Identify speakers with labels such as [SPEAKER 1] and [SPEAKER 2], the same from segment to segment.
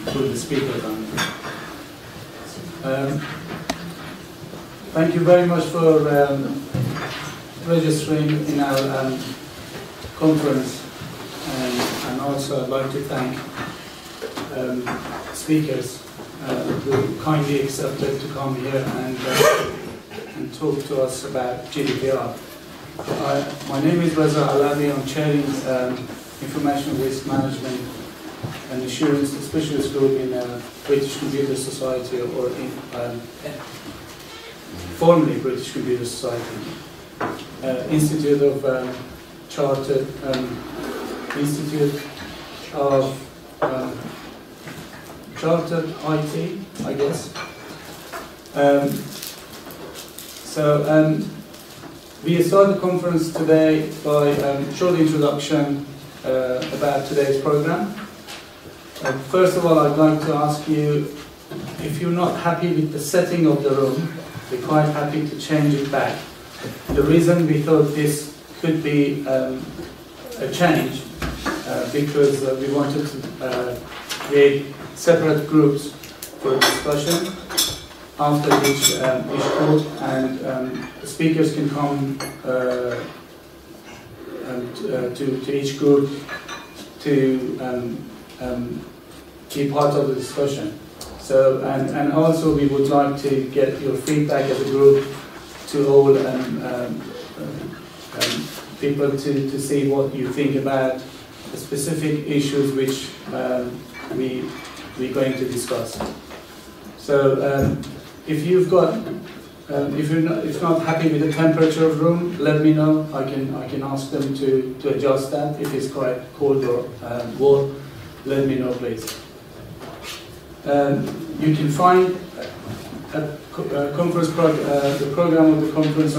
[SPEAKER 1] put the speakers on. Thank you very much for registering in our conference, and also I'd like to thank speakers who kindly accepted to come here and talk to us about GDPR. My name is Reza Alavi. I'm chairing Information Risk Management and Assurance Specialist Group in British Computer Society, or in formerly British Computer Society, Institute of Chartered Institute of Chartered IT, I guess. We start the conference today by a short introduction about today's program. First of all, I'd like to ask you, if you're not happy with the setting of the room, we're quite happy to change it back. The reason we thought this could be a change, because we wanted to create separate groups for discussion after each group, and the speakers can come to each group to be part of the discussion. So, and also we would like to get your feedback as a group to all people to see what you think about the specific issues which we're going to discuss. So if you've got, if you're not happy with the temperature of the room, let me know. I can ask them to adjust that. If it's quite cold or warm, let me know, please. You can find the program of the conference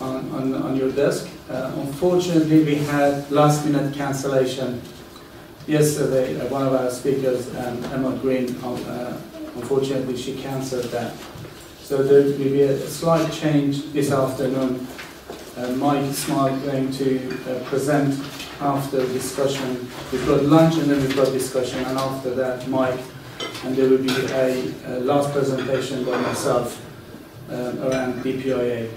[SPEAKER 1] on your desk. Unfortunately, we had last-minute cancellation yesterday. One of our speakers, Emma Green, unfortunately, she cancelled that. So there will be a slight change this afternoon. Mike Smart going to present after discussion. We've got lunch and then we've got discussion, and after that, Mike. And there will be a last presentation by myself around DPIA.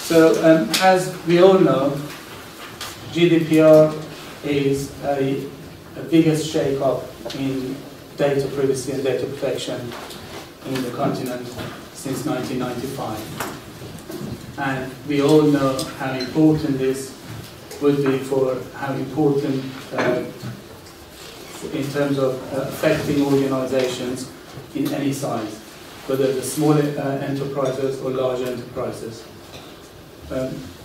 [SPEAKER 1] So, as we all know, GDPR is a biggest shake-up in data privacy and data protection in the continent since 1995. And we all know how important this would be, for how important in terms of affecting organizations in any size, whether the small enterprises or large enterprises.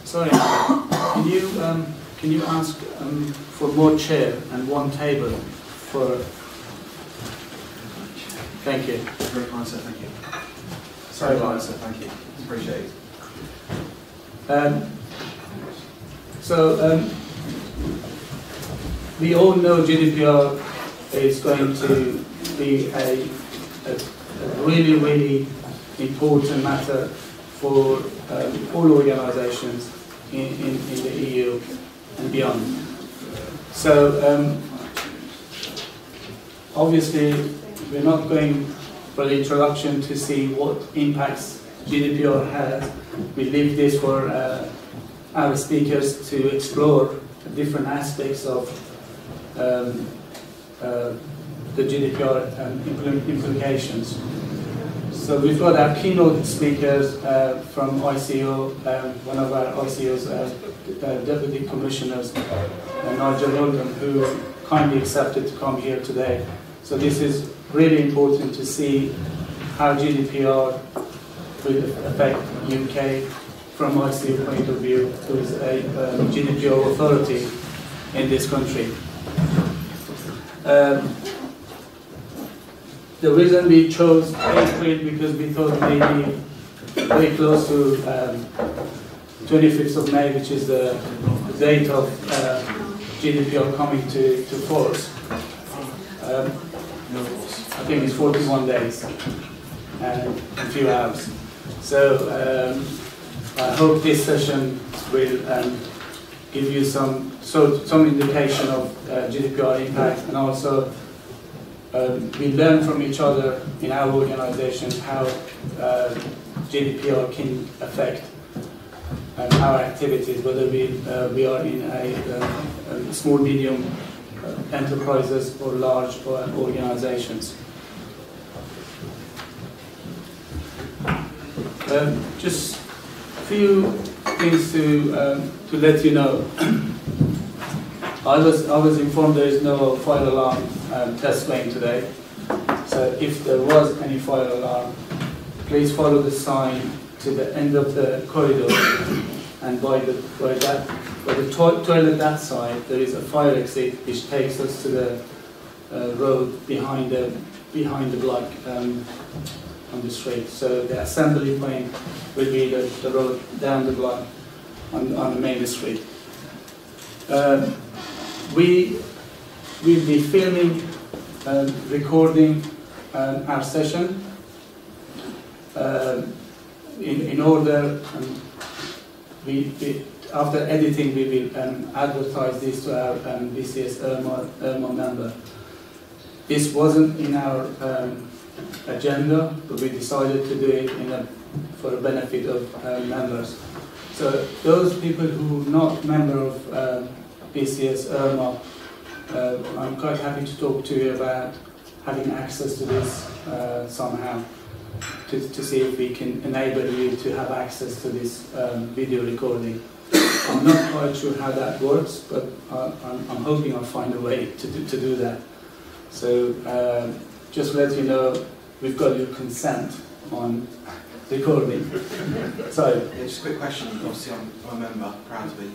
[SPEAKER 1] Sorry, can you ask for more chair and one table for? Thank you.
[SPEAKER 2] Very kind, sir. Thank you. Sorry about that, sir. Thank you. Appreciate it.
[SPEAKER 1] We all know GDPR is going to be a really, really important matter for all organizations in the EU and beyond. So obviously we're not going for the introduction to see what impacts GDPR has. We leave this for our speakers to explore different aspects of the GDPR implications. So we've got our keynote speakers from ICO, one of our ICO's Deputy Commissioners, Nigel Oldham, who kindly accepted to come here today. So this is really important to see how GDPR will affect UK from ICO point of view, who is a GDPR authority in this country. The reason we chose April, because we thought maybe very close to 25th of May, which is the date of GDPR coming to force. I think it's 41 days and a few hours. So I hope this session will give you some indication of GDPR impact, and also we learn from each other in our organizations how GDPR can affect our activities, whether we are in a small, medium enterprises or large organizations. Just a few things to let you know. I was informed there is no fire alarm test lane today. So if there was any fire alarm, please follow the sign to the end of the corridor, and by the toilet that side there is a fire exit which takes us to the road behind the block on the street. So the assembly point will be the road down the block on the main street. We will be filming and recording our session in order, after editing we will advertise this to our BCS IRMA member. This wasn't in our agenda, but we decided to do it for the benefit of members. So those people who are not member of BCS IRMA, I'm quite happy to talk to you about having access to this somehow, to see if we can enable you to have access to this video recording. I'm not quite sure how that works, but I'm hoping I'll find a way to do that. So just let you know, we've got your consent on recording. Sorry.
[SPEAKER 2] Yeah, just a quick question. Obviously, I'm a member, proud to be.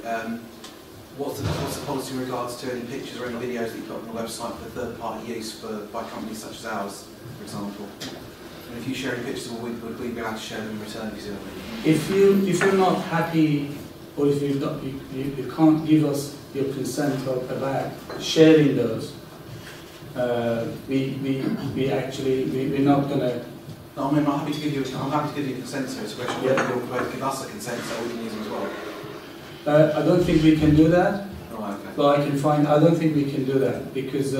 [SPEAKER 2] What's the policy in regards to any pictures or any videos that you put on the website for third-party use by companies such as ours, for example? And if you share any pictures, would we be able to share them in return?
[SPEAKER 1] If you're not happy, or if you can't give us your consent about sharing those, we're not going to.
[SPEAKER 2] No, I mean, I'm happy to give you consent. So it's a question whether you're prepared to give us a consent so we can use them as well.
[SPEAKER 1] I don't think we can do that.
[SPEAKER 2] Right, okay.
[SPEAKER 1] But I don't think we can do that because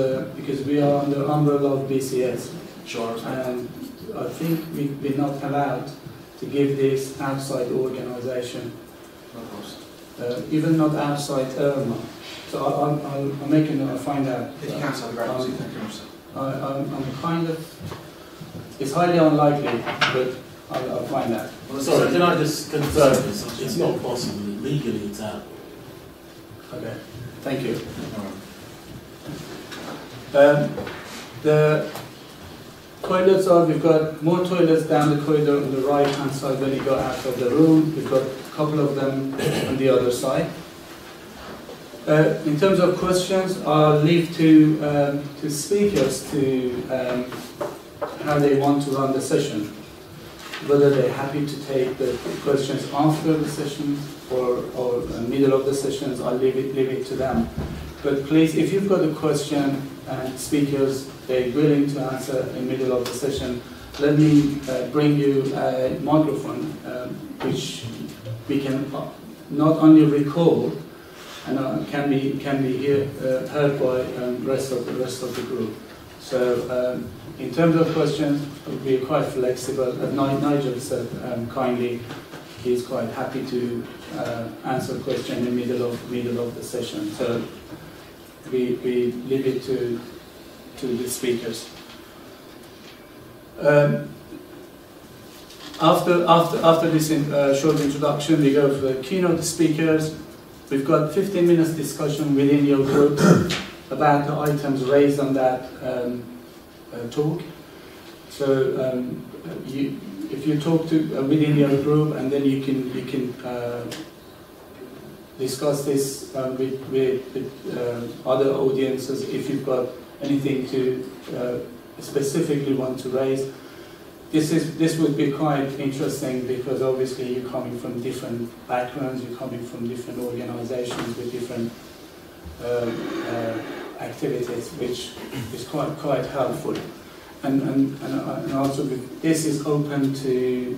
[SPEAKER 1] we are under umbrella of BCS.
[SPEAKER 2] Sure.
[SPEAKER 1] And I think we're not allowed to give this outside organisation.
[SPEAKER 2] Of course.
[SPEAKER 1] Even not outside IRMA. So I'll find out.
[SPEAKER 2] If you can, so that'd be great. Thank you very much, sir.
[SPEAKER 1] I'm kind of. It's highly unlikely, but I'll find out.
[SPEAKER 3] Well, sorry, can I just confirm this? It's not possible. Legally, it's out.
[SPEAKER 1] Okay. Thank you. The toilets we've got more toilets down the corridor on the right hand side when you go out of the room. We've got a couple of them on the other side. In terms of questions, I'll leave to speakers to how they want to run the session. Whether they're happy to take the questions after the session or middle of the sessions, I'll leave it to them. But please, if you've got a question and speakers they're willing to answer in the middle of the session, let me bring you a microphone which we can not only record and can be heard by the rest of the group. So in terms of questions, we're quite flexible. Nigel said kindly he's quite happy to answer questions in the middle of the session. So we leave it to the speakers. After this short introduction, we go for the keynote speakers. We've got 15 minutes discussion within your group about the items raised on that talk. So if you talk to within your group, and then you can discuss this with other audiences if you've got anything to specifically want to raise. This would be quite interesting because obviously you're coming from different backgrounds, you're coming from different organizations with different activities, which is quite helpful. And also this is open to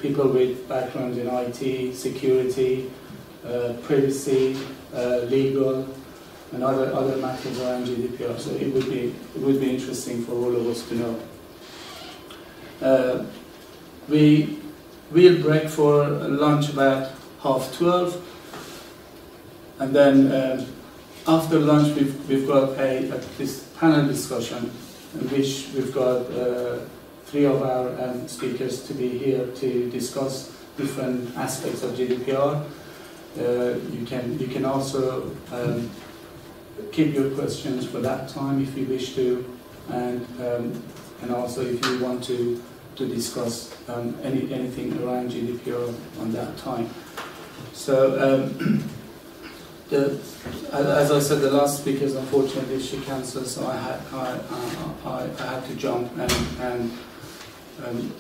[SPEAKER 1] people with backgrounds in IT, security, privacy, legal, and other matters around GDPR. So it would be interesting for all of us to know. We'll break for lunch about 12:30, and then after lunch we've got this panel discussion in which we've got 3 of our speakers to be here to discuss different aspects of GDPR. You can also keep your questions for that time if you wish to, and also if you want to discuss anything around GDPR on that time. So as I said, the last speakers unfortunately she cancelled, so I had to jump, and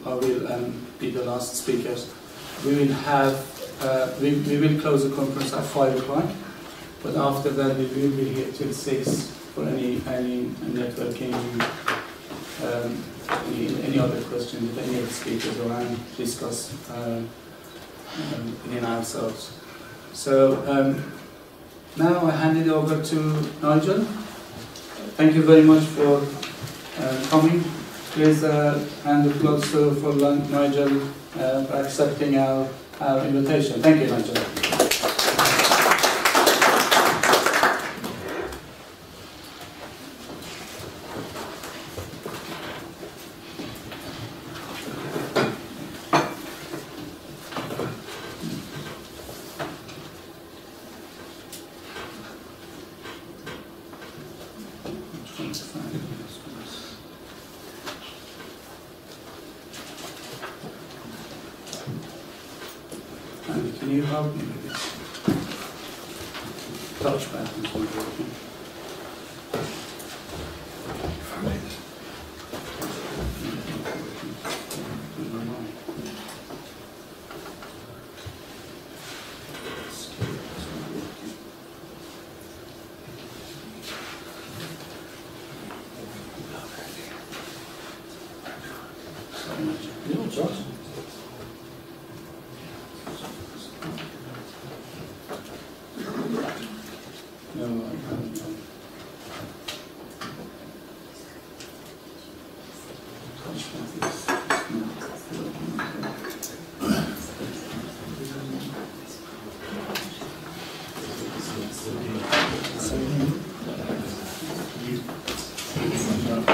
[SPEAKER 1] I will be the last speakers. We will have we will close the conference at 5 o'clock, but after that we will be here till 6 for any networking, any other questions with any of the speakers around, discuss in ourselves. So now I hand it over to Nigel. Thank you very much for coming. Please hand the applause for Nigel for accepting our invitation. Thank you, Nigel. Can you help me with this? Touchpad is not working.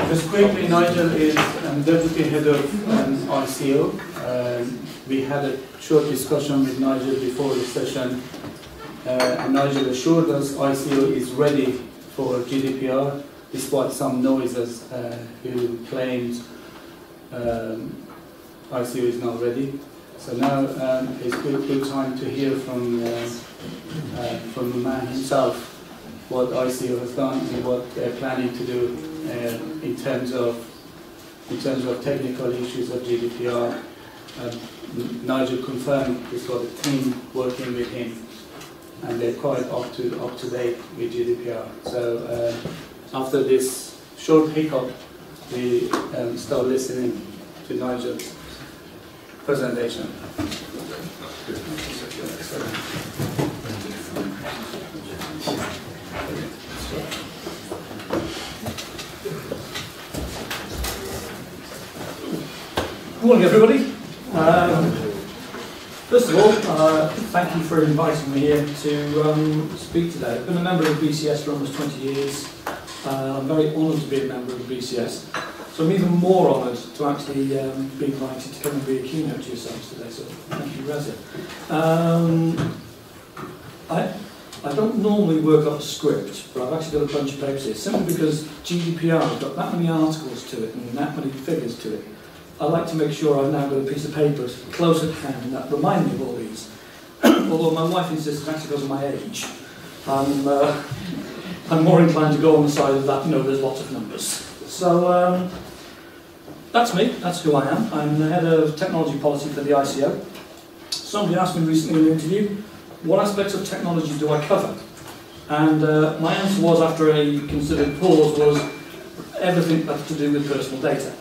[SPEAKER 1] Just quickly, Nigel is Deputy Head of ICO. We had a short discussion with Nigel before the session, and Nigel assured us ICO is ready for GDPR, despite some noises who claimed ICO is not ready. So now it's good time to hear from the man himself what ICO has done and what they're planning to do in terms of technical issues of GDPR. Nigel confirmed he's got a team working with him, and they're quite up to date with GDPR. So after this short hiccup, we start listening to Nigel's presentation.
[SPEAKER 4] Good morning, everybody. First of all, thank you for inviting me here to speak today. I've been a member of BCS for almost 20 years. I'm very honoured to be a member of BCS. So I'm even more honoured to actually be invited to come and be a keynote to yourselves today. So thank you, Reza. I don't normally work off a script, but I've actually got a bunch of papers here, simply because GDPR has got that many articles to it and that many figures to it. I like to make sure I've now got a piece of paper close at hand that remind me of all these. Although my wife insists it's actually because of my age. I'm more inclined to go on the side of that, there's lots of numbers. So that's me, that's who I am. I'm the head of technology policy for the ICO. Somebody asked me recently in an interview, what aspects of technology do I cover? And my answer was, after a considered pause, was everything that's to do with personal data.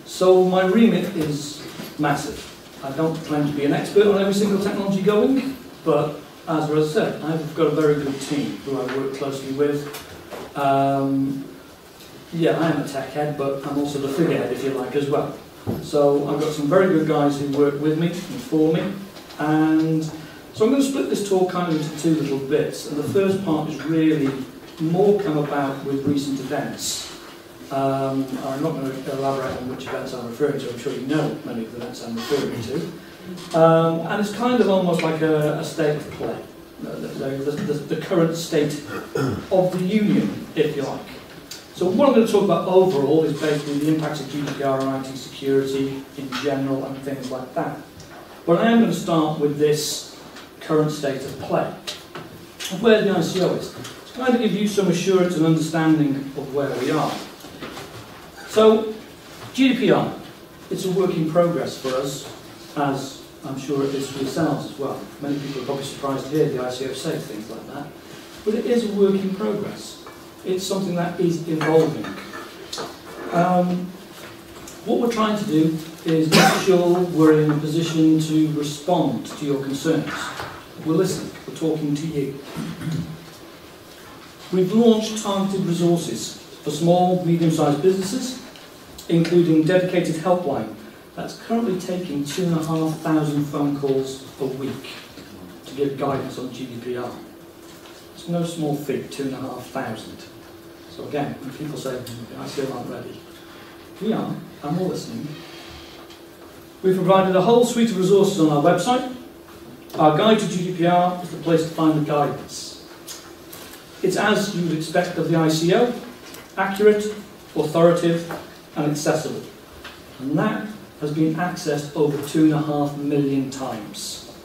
[SPEAKER 4] So my remit is massive. I don't claim to be an expert on every single technology going, but as I said, I've got a very good team who I work closely with. Yeah, I am a tech head, but I'm also the figurehead, if you like, as well. So I've got some very good guys who work with me and for me. And so I'm going to split this talk kind of into two little bits. And the first part is really more come about with recent events. I'm not going to elaborate on which events I'm referring to. I'm sure you know many of the events I'm referring to. And it's kind of almost like a state of play. The current state of the union, if you like. So what I'm going to talk about overall is basically the impacts of GDPR on IT security in general and things like that. But I am going to start with this current state of play, of where the ICO is. To kind of give you some assurance and understanding of where we are. So, GDPR, it's a work in progress for us, as I'm sure it is for yourselves as well. Many people are probably surprised to hear the ICO say things like that. But it is a work in progress. It's something that is evolving. What we're trying to do is make sure we're in a position to respond to your concerns. We're listening, we're talking to you. We've launched targeted resources for small, medium-sized businesses, including dedicated helpline that's currently taking 2,500 phone calls a week to give guidance on GDPR. It's no small feat, 2,500. So again, when people say, I still aren't ready, we are, and we're listening. We've provided a whole suite of resources on our website. Our guide to GDPR is the place to find the guidance. It's as you would expect of the ICO, accurate, authoritative, and accessible. And that has been accessed over 2.5 million times.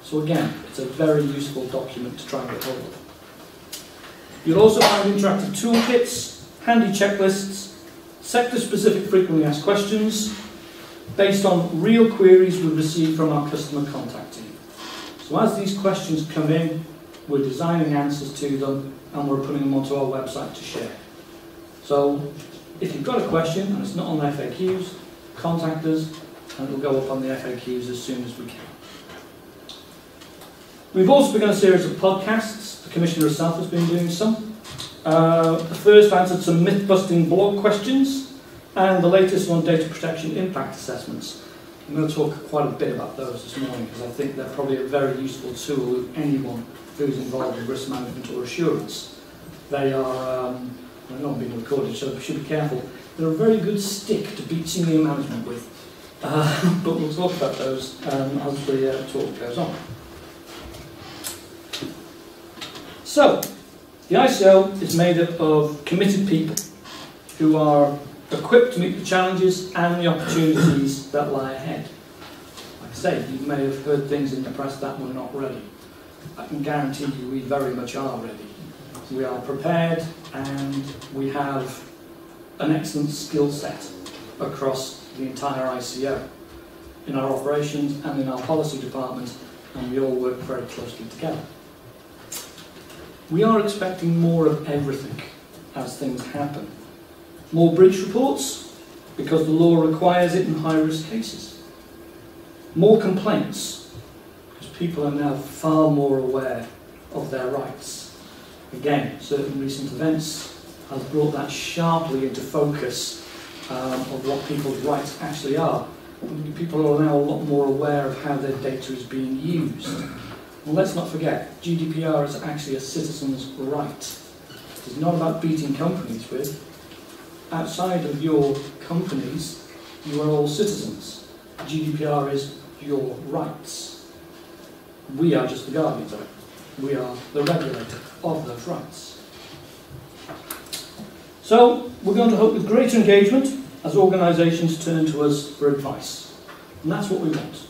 [SPEAKER 4] So again, it's a very useful document to try and get hold of. You'll also find interactive toolkits, handy checklists, sector-specific frequently asked questions, based on real queries we've received from our customer contact team. So as these questions come in, we're designing answers to them, and we're putting them onto our website to share. So if you've got a question and it's not on the FAQs, contact us and it'll go up on the FAQs as soon as we can. We've also begun a series of podcasts. The Commissioner herself has been doing some. The first answered some myth-busting blog questions, and the latest on data protection impact assessments. I'm going to talk quite a bit about those this morning because I think they're probably a very useful tool with anyone who's involved in risk management or assurance. They are, they're not being recorded, so we should be careful. They're a very good stick to beat senior management with. But we'll talk about those as the talk goes on. So, the ICO is made up of committed people who are equipped to meet the challenges and the opportunities that lie ahead. Like I say, you may have heard things in the press that we're not ready. I can guarantee you we very much are ready. We are prepared and we have an excellent skill set across the entire ICO, in our operations and in our policy department, and we all work very closely together. We are expecting more of everything as things happen. More breach reports, because the law requires it in high-risk cases. More complaints, because people are now far more aware of their rights. Again, certain recent events have brought that sharply into focus of what people's rights actually are. People are now a lot more aware of how their data is being used. And let's not forget, GDPR is actually a citizen's right. It's not about beating companies with. Outside of your companies, you are all citizens. GDPR is your rights. We are just the guardians of it. We are the regulator of those rights. So, we're going to hope with greater engagement as organisations turn to us for advice. And that's what we want.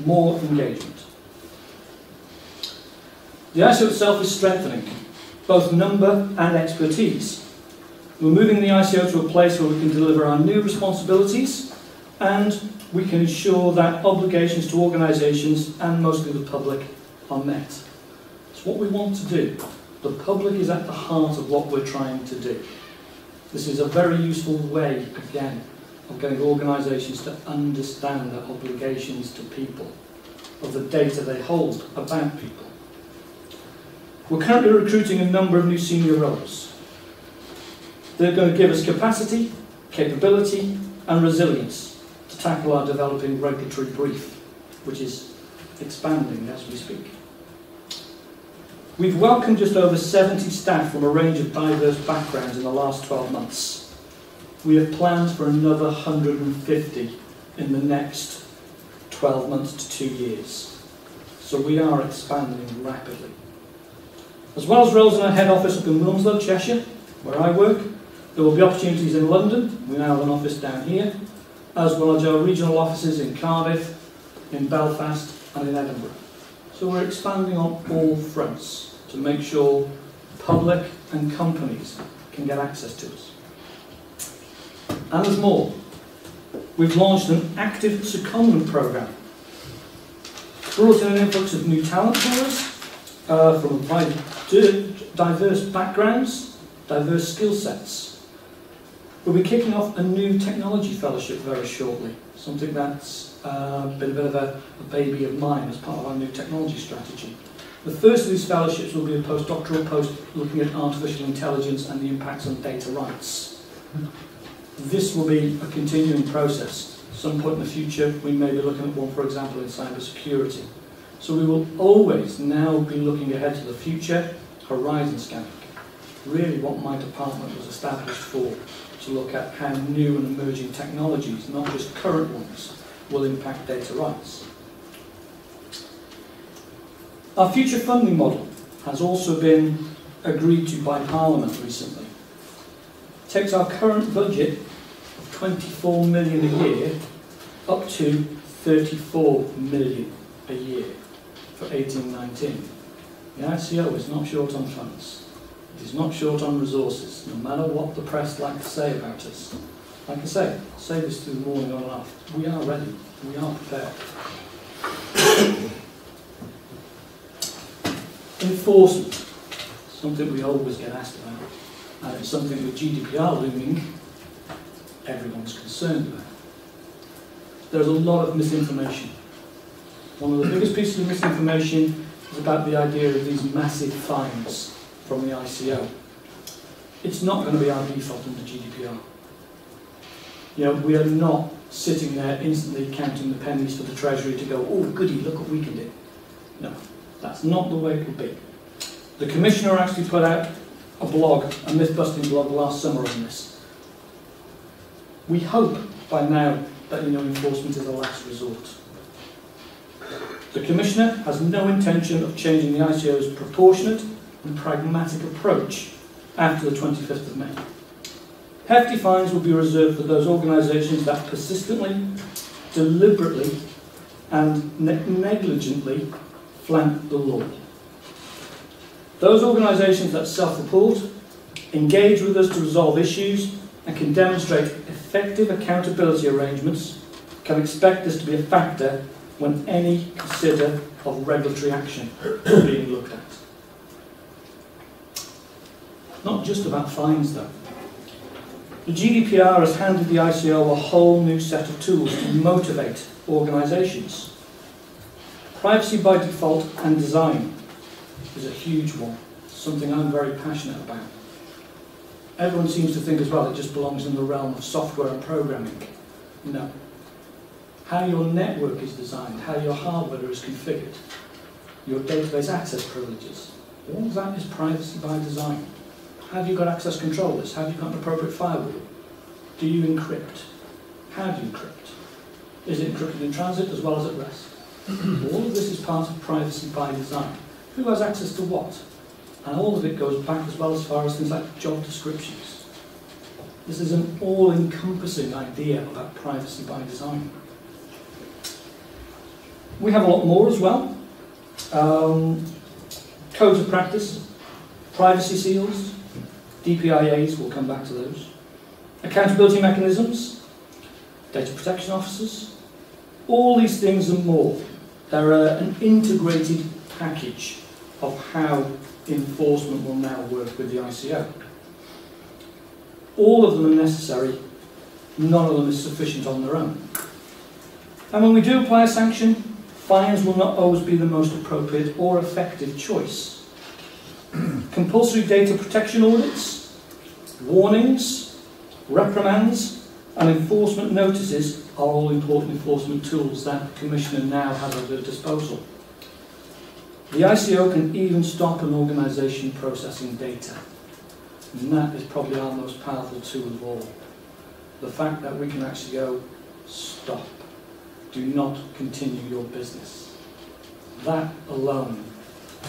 [SPEAKER 4] More engagement. The ICO itself is strengthening, both number and expertise. We're moving the ICO to a place where we can deliver our new responsibilities and we can ensure that obligations to organisations and mostly the public are met. It's what we want to do. The public is at the heart of what we're trying to do. This is a very useful way, again, of getting organisations to understand their obligations to people, of the data they hold about people. We're currently recruiting a number of new senior roles. They're going to give us capacity, capability, and resilience to tackle our developing regulatory brief, which is expanding as we speak. We've welcomed just over 70 staff from a range of diverse backgrounds in the last 12 months. We have plans for another 150 in the next 12 months to 2 years. So we are expanding rapidly. As well as roles in our head office up in Wilmslow, Cheshire, where I work, there will be opportunities in London. We now have an office down here, as well as our regional offices in Cardiff, in Belfast and in Edinburgh. So we're expanding on all fronts to make sure public and companies can get access to us. And there's more. We've launched an active secondment programme. Brought in an influx of new talent for us from diverse backgrounds, diverse skill sets. We'll be kicking off a new technology fellowship very shortly, something that's been a bit of a baby of mine as part of our new technology strategy. The first of these fellowships will be a postdoctoral post looking at artificial intelligence and the impacts on data rights. This will be a continuing process. At some point in the future, we may be looking at one, for example, in cyber security. So we will always now be looking ahead to the future, horizon scanning. Really what my department was established for, to look at how new and emerging technologies, not just current ones, will impact data rights. Our future funding model has also been agreed to by Parliament recently. It takes our current budget of 24 million a year up to 34 million a year for 18-19. The ICO is not short on funds. It is not short on resources, no matter what the press like to say about us. Like I say, I'll say this through the morning on and off. We are ready. We are prepared. Enforcement, something we always get asked about, and it's something with GDPR looming, everyone's concerned about. There's a lot of misinformation. One of the biggest pieces of misinformation is about the idea of these massive fines from the ICO. It's not going to be our default under GDPR. You know, we are not sitting there instantly counting the pennies for the Treasury to go, oh goody, look what we can do. No, that's not the way it will be. The Commissioner actually put out a blog, a myth-busting blog last summer on this. We hope by now that enforcement is a last resort. The Commissioner has no intention of changing the ICO's proportionate and pragmatic approach after the 25th of May. Hefty fines will be reserved for those organisations that persistently, deliberately and negligently flank the law. Those organisations that self-report, engage with us to resolve issues and can demonstrate effective accountability arrangements can expect this to be a factor when any consider of regulatory action is being looked at. Not just about fines though. The GDPR has handed the ICO a whole new set of tools to motivate organisations. Privacy by default and design is a huge one, something I'm very passionate about. Everyone seems to think as well it just belongs in the realm of software and programming. No. How your network is designed, how your hardware is configured, your database access privileges, all of that is privacy by design. Have you got access controllers? Have you got an appropriate firewall? Do you encrypt? How do you encrypt? Is it encrypted in transit as well as at rest? All of this is part of privacy by design. Who has access to what? And all of it goes back as well as far as things like job descriptions. This is an all-encompassing idea about privacy by design. We have a lot more as well. Codes of practice, privacy seals, DPIAs, we'll come back to those. Accountability mechanisms, data protection officers, all these things and more. They're an integrated package of how enforcement will now work with the ICO. All of them are necessary, none of them is sufficient on their own. And when we do apply a sanction, fines will not always be the most appropriate or effective choice. Compulsory data protection audits, warnings, reprimands, and enforcement notices are all important enforcement tools that the Commissioner now has at her disposal. The ICO can even stop an organisation processing data, and that is probably our most powerful tool of all. The fact that we can actually go, stop, do not continue your business. That alone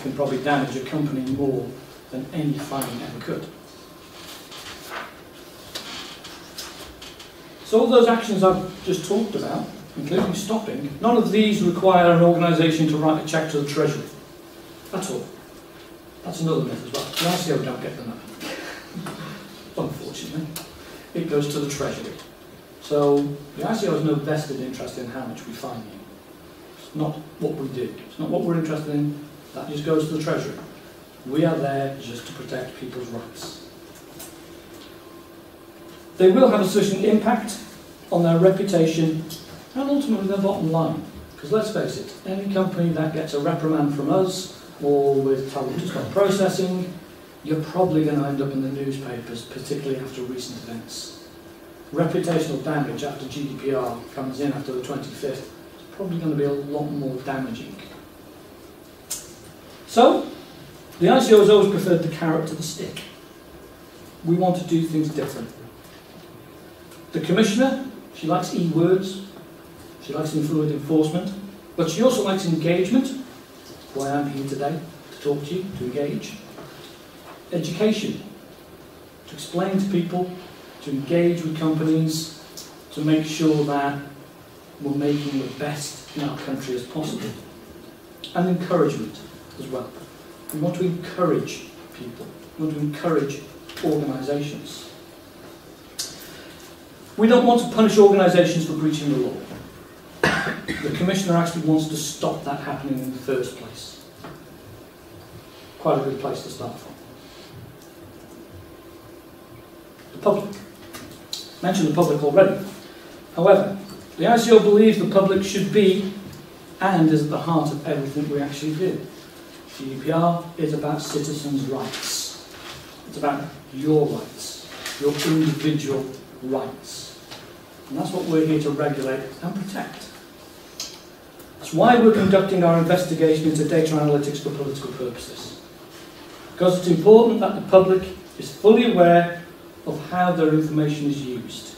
[SPEAKER 4] can probably damage a company more than any fine ever could. So all those actions I've just talked about, including stopping, none of these require an organisation to write a cheque to the Treasury. At all. That's another myth as well. The ICO don't get the money. Unfortunately. It goes to the Treasury. So the ICO has no vested interest in how much we fine you. It's not what we do. It's not what we're interested in. That just goes to the Treasury. We are there just to protect people's rights. They will have a sufficient impact on their reputation and ultimately their bottom line. Because let's face it, any company that gets a reprimand from us or with told to stop processing, you're probably going to end up in the newspapers, particularly after recent events. Reputational damage after GDPR comes in after the 25th is probably going to be a lot more damaging. So, the ICO has always preferred the carrot to the stick. We want to do things different. The Commissioner, she likes E-words, she likes fluid enforcement, but she also likes engagement. Why I'm here today, to talk to you, to engage. Education, to explain to people, to engage with companies, to make sure that we're making the best in our country as possible. And encouragement as well. We want to encourage people. We want to encourage organisations. We don't want to punish organisations for breaching the law. The Commissioner actually wants to stop that happening in the first place. Quite a good place to start from. The public. Mentioned the public already. However, the ICO believes the public should be and is at the heart of everything we actually do. GDPR is about citizens' rights. It's about your rights, your individual rights. And that's what we're here to regulate and protect. That's why we're conducting our investigation into data analytics for political purposes. Because it's important that the public is fully aware of how their information is used,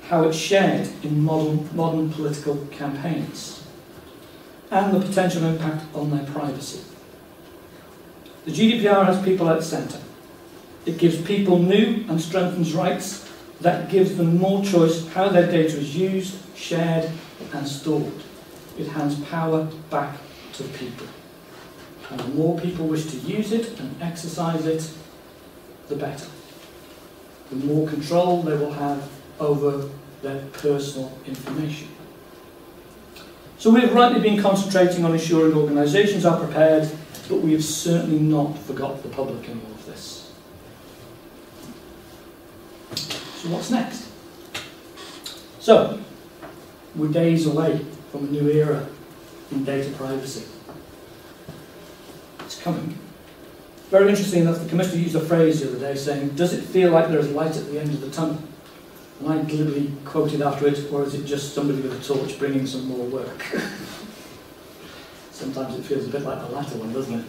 [SPEAKER 4] how it's shared in modern political campaigns, and the potential impact on their privacy. The GDPR has people at the centre. It gives people new and strengthens rights that gives them more choice how their data is used, shared and stored. It hands power back to the people. And the more people wish to use it and exercise it, the better. The more control they will have over their personal information. So we have rightly been concentrating on ensuring organisations are prepared, but we have certainly not forgot the public in all of this. So what's next? So, we're days away from a new era in data privacy. It's coming. Very interesting enough, the Commissioner used a phrase the other day saying, does it feel like there is light at the end of the tunnel? And I deliberately quoted after it, or is it just somebody with a torch bringing some more work? Sometimes it feels a bit like the latter one, doesn't it?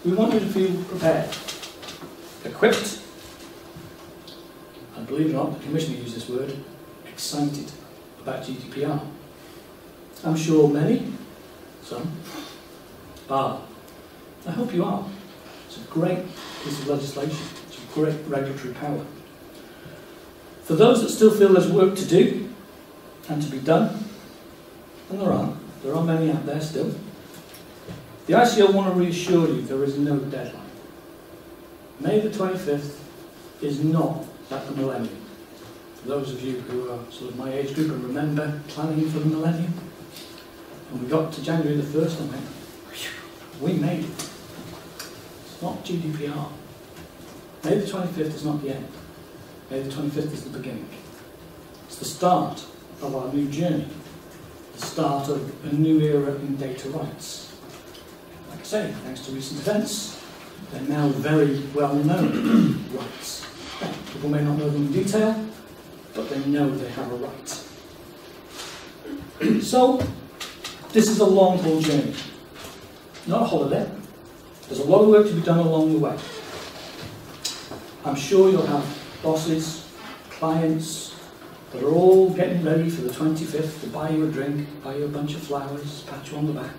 [SPEAKER 4] We want you to feel prepared, equipped, and believe it or not, the Commissioner used this word, excited about GDPR. I'm sure many, some, are. I hope you are. It's a great piece of legislation. It's a great regulatory power. For those that still feel there's work to do and to be done, and there are many out there still, the ICO want to reassure you there is no deadline. May the 25th is not like the millennium. For those of you who are sort of my age group and remember planning for the millennium, and we got to January the 1st and went, we made it. It's not GDPR. May the 25th is not the end. May the 25th is the beginning. It's the start of our new journey. The start of a new era in data rights. say, thanks to recent events, they're now very well known rights. People may not know them in detail, but they know they have a right. So, this is a long-haul journey, not a holiday. There's a lot of work to be done along the way. I'm sure you'll have bosses, clients, that are all getting ready for the 25th to buy you a drink, buy you a bunch of flowers, pat you on the back,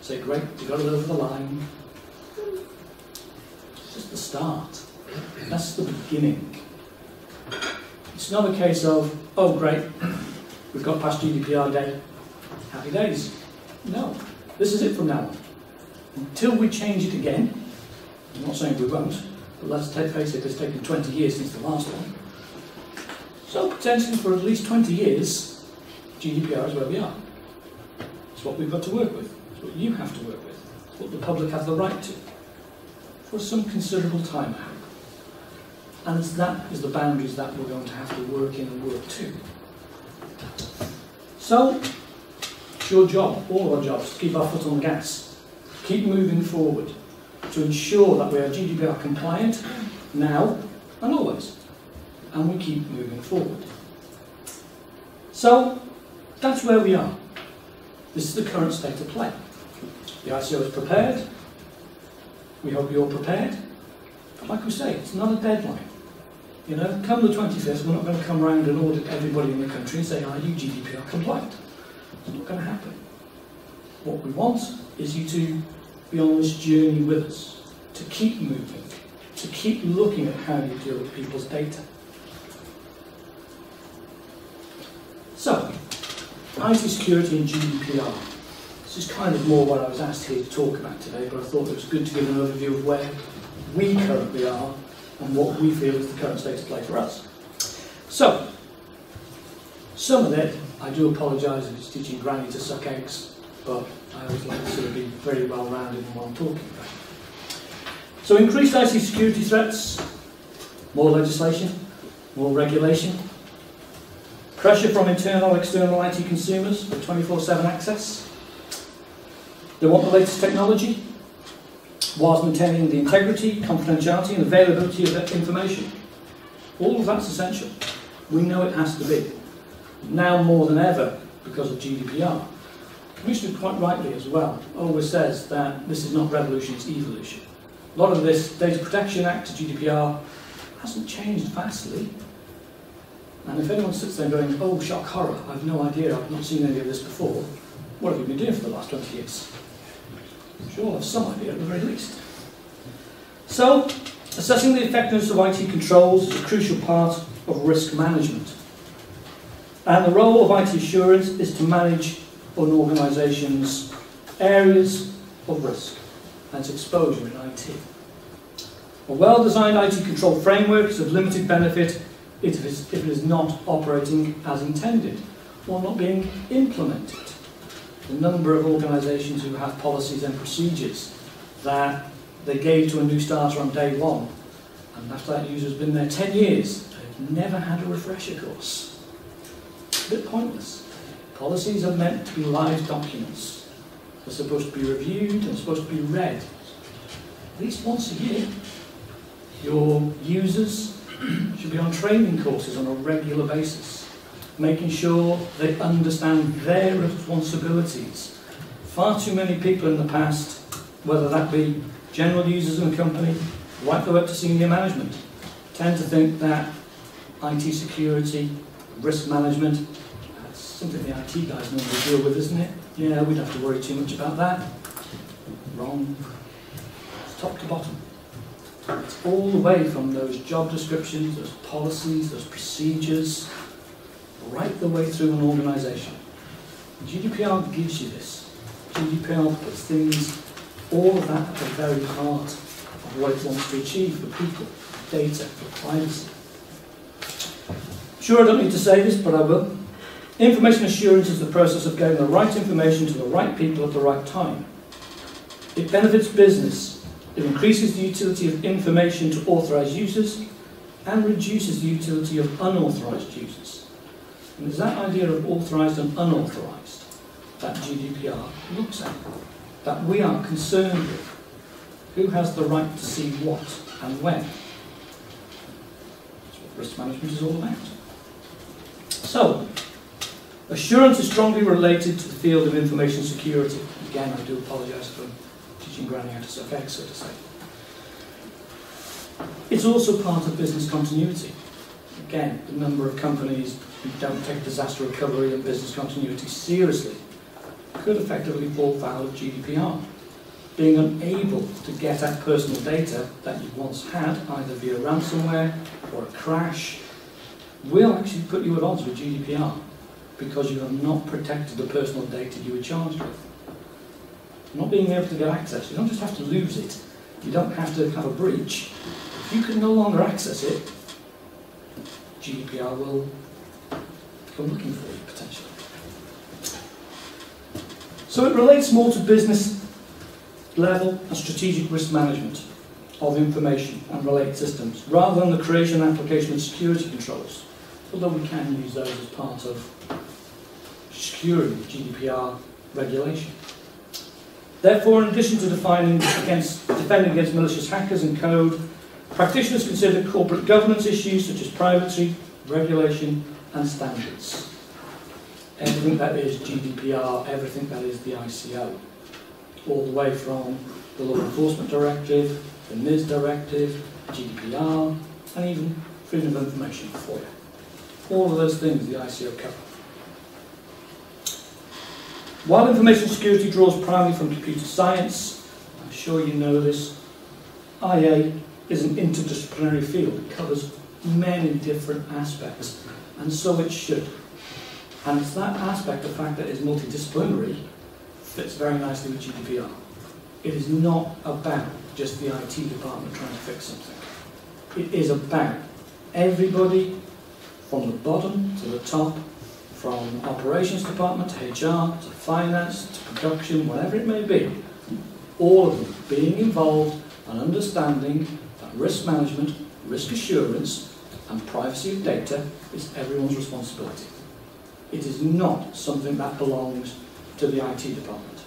[SPEAKER 4] say, great, you got it over the line. It's just the start. That's the beginning. It's not a case of, oh great, we've got past GDPR day, happy days. No, this is it from now on. Until we change it again, I'm not saying we won't, but let's face it, it's taken 20 years since the last one. So potentially for at least 20 years, GDPR is where we are. It's what we've got to work with. It's what you have to work with. It's what the public has the right to. For some considerable time, I hope. And that is the boundaries that we're going to have to work in and work to. So, it's your job, all of our jobs, to keep our foot on the gas. Keep moving forward to ensure that we are GDPR compliant now and always. And we keep moving forward. So, that's where we are. This is the current state of play. The ICO is prepared. We hope you're prepared. But like we say, it's not a deadline. You know, come the 25th, we're not going to come around and audit everybody in the country and say, are you GDPR compliant? It's not going to happen. What we want is you to be on this journey with us, to keep moving, to keep looking at how you deal with people's data. So, IT security and GDPR. This is kind of more what I was asked here to talk about today, but I thought it was good to give an overview of where we currently are and what we feel is the current state of play for us. So, some of it, I do apologise if it's teaching Granny to suck eggs, but I always like to sort of be very well rounded in what I'm talking about. So increased IT security threats, more legislation, more regulation, pressure from internal and external IT consumers for 24/7 access. They want the latest technology, whilst maintaining the integrity, confidentiality and availability of that information. All of that's essential. We know it has to be. Now more than ever because of GDPR. The Commissioner quite rightly as well always says that this is not revolution, it's evolution. A lot of this Data Protection Act to GDPR hasn't changed vastly. And if anyone sits there going, oh shock horror, I've no idea, I've not seen any of this before, what have you been doing for the last 20 years? I'm sure you'll have some idea at the very least. So, assessing the effectiveness of IT controls is a crucial part of risk management. And the role of IT assurance is to manage an organisation's areas of risk and its exposure in IT. A well-designed IT control framework is of limited benefit if it is not operating as intended or not being implemented. The number of organisations who have policies and procedures that they gave to a new starter on day one, and after that user's been there 10 years, they've never had a refresher course. It's a bit pointless. Policies are meant to be live documents. They're supposed to be reviewed and supposed to be read at least once a year. Your users should be on training courses on a regular basis, making sure they understand their responsibilities. Far too many people in the past, whether that be general users in a company, right the way up to senior management, tend to think that IT security, risk management, that's something the IT guys normally deal with, isn't it? Yeah, we don't have to worry too much about that. Wrong. It's top to bottom. It's all the way from those job descriptions, those policies, those procedures, right the way through an organisation. GDPR gives you this. GDPR puts things, all of that at the very heart of what it wants to achieve for people, for data, for privacy. Sure, I don't need to say this, but I will. Information assurance is the process of getting the right information to the right people at the right time. It benefits business. It increases the utility of information to authorised users and reduces the utility of unauthorised users. And it's that idea of authorised and unauthorised that GDPR looks at. that we are concerned with who has the right to see what and when. That's what risk management is all about. So, assurance is strongly related to the field of information security. Again, I do apologise for teaching Granny how to suck eggs, so to say. It's also part of business continuity. Again, the number of companies who don't take disaster recovery and business continuity seriously could effectively fall foul of GDPR. Being unable to get at personal data that you once had, either via ransomware or a crash, will actually put you at odds with GDPR because you have not protected the personal data you were charged with. Not being able to get access, you don't just have to lose it, you don't have to have a breach. If you can no longer access it, GDPR will come looking for you, potentially. So it relates more to business level and strategic risk management of information and related systems, rather than the creation and application of security controls, although we can use those as part of securing GDPR regulation. Therefore, in addition to defending against malicious hackers and code, practitioners consider corporate governance issues such as privacy, regulation, and standards. Everything that is GDPR, everything that is the ICO, all the way from the Law Enforcement Directive, the NIS Directive, GDPR, and even Freedom of Information FOIA. All of those things the ICO cover. While information security draws primarily from computer science, I'm sure you know this, IA is an interdisciplinary field. It covers many different aspects, and so it should. And it's that aspect, the fact that it's multidisciplinary, fits very nicely with GDPR. It is not about just the IT department trying to fix something. It is about everybody from the bottom to the top, from operations department to HR, to finance, to production, whatever it may be, all of them being involved and understanding that risk management, risk assurance, and privacy of data is everyone's responsibility. It is not something that belongs to the IT department.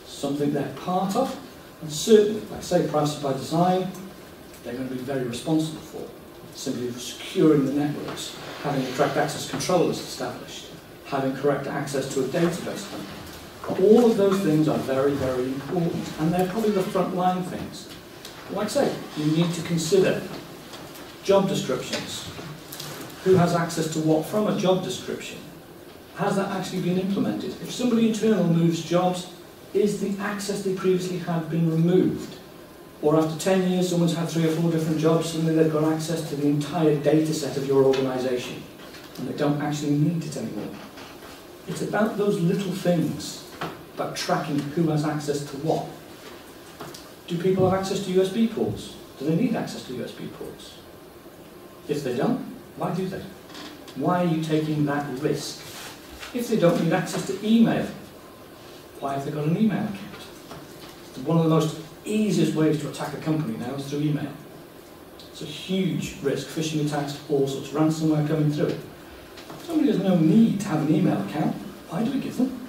[SPEAKER 4] Something they're part of, and certainly, like I say, privacy by design, they're going to be very responsible for. Simply securing the networks, having the correct access controllers established, having correct access to a database. All of those things are very, very important, and they're probably the frontline things. Like I say, you need to consider job descriptions. Who has access to what from a job description? Has that actually been implemented? If somebody internal moves jobs, is the access they previously had been removed? Or after 10 years, someone's had 3 or 4 different jobs, suddenly they've got access to the entire data set of your organisation, and they don't actually need it anymore. It's about those little things, about tracking who has access to what. Do people have access to USB ports? Do they need access to USB ports? If they don't, why do they? Why are you taking that risk? If they don't need access to email, why have they got an email account? It's one of the most easiest ways to attack a company now is through email. It's a huge risk, phishing attacks, all sorts of ransomware coming through. If somebody has no need to have an email account, why do we give them?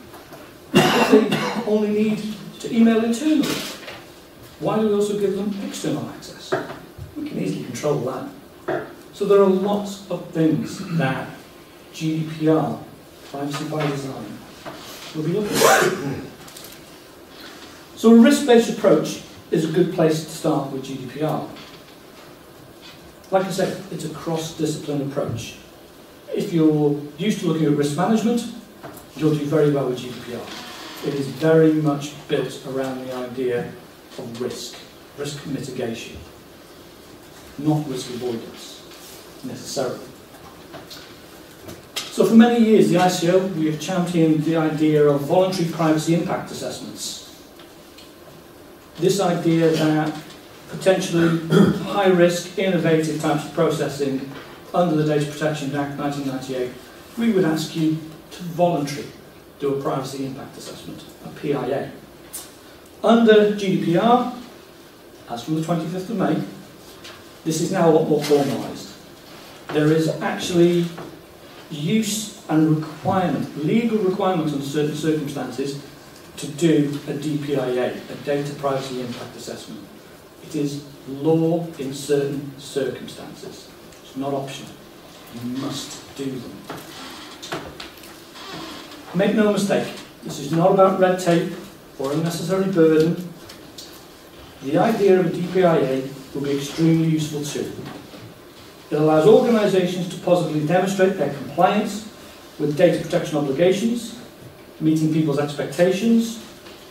[SPEAKER 4] If they only need to email internally, why do we also give them external access? We can easily control that. So there are lots of things that GDPR, privacy by design, will be looking at. So a risk-based approach is a good place to start with GDPR. Like I said, it's a cross-discipline approach. If you're used to looking at risk management, you'll do very well with GDPR. It is very much built around the idea of risk mitigation, not risk avoidance, necessarily. So for many years, the ICO, we have championed the idea of voluntary privacy impact assessments. This idea that potentially high-risk, innovative types of processing under the Data Protection Act 1998, we would ask you to voluntarily do a privacy impact assessment, a PIA. Under GDPR, as from the 25th of May, this is now a lot more formalised. There is actually use and requirement, legal requirement under certain circumstances, to do a DPIA, a Data Privacy Impact Assessment. It is law in certain circumstances. It's not optional. You must do them. Make no mistake, this is not about red tape or unnecessary burden. The idea of a DPIA will be extremely useful too. It allows organisations to positively demonstrate their compliance with data protection obligations, meeting people's expectations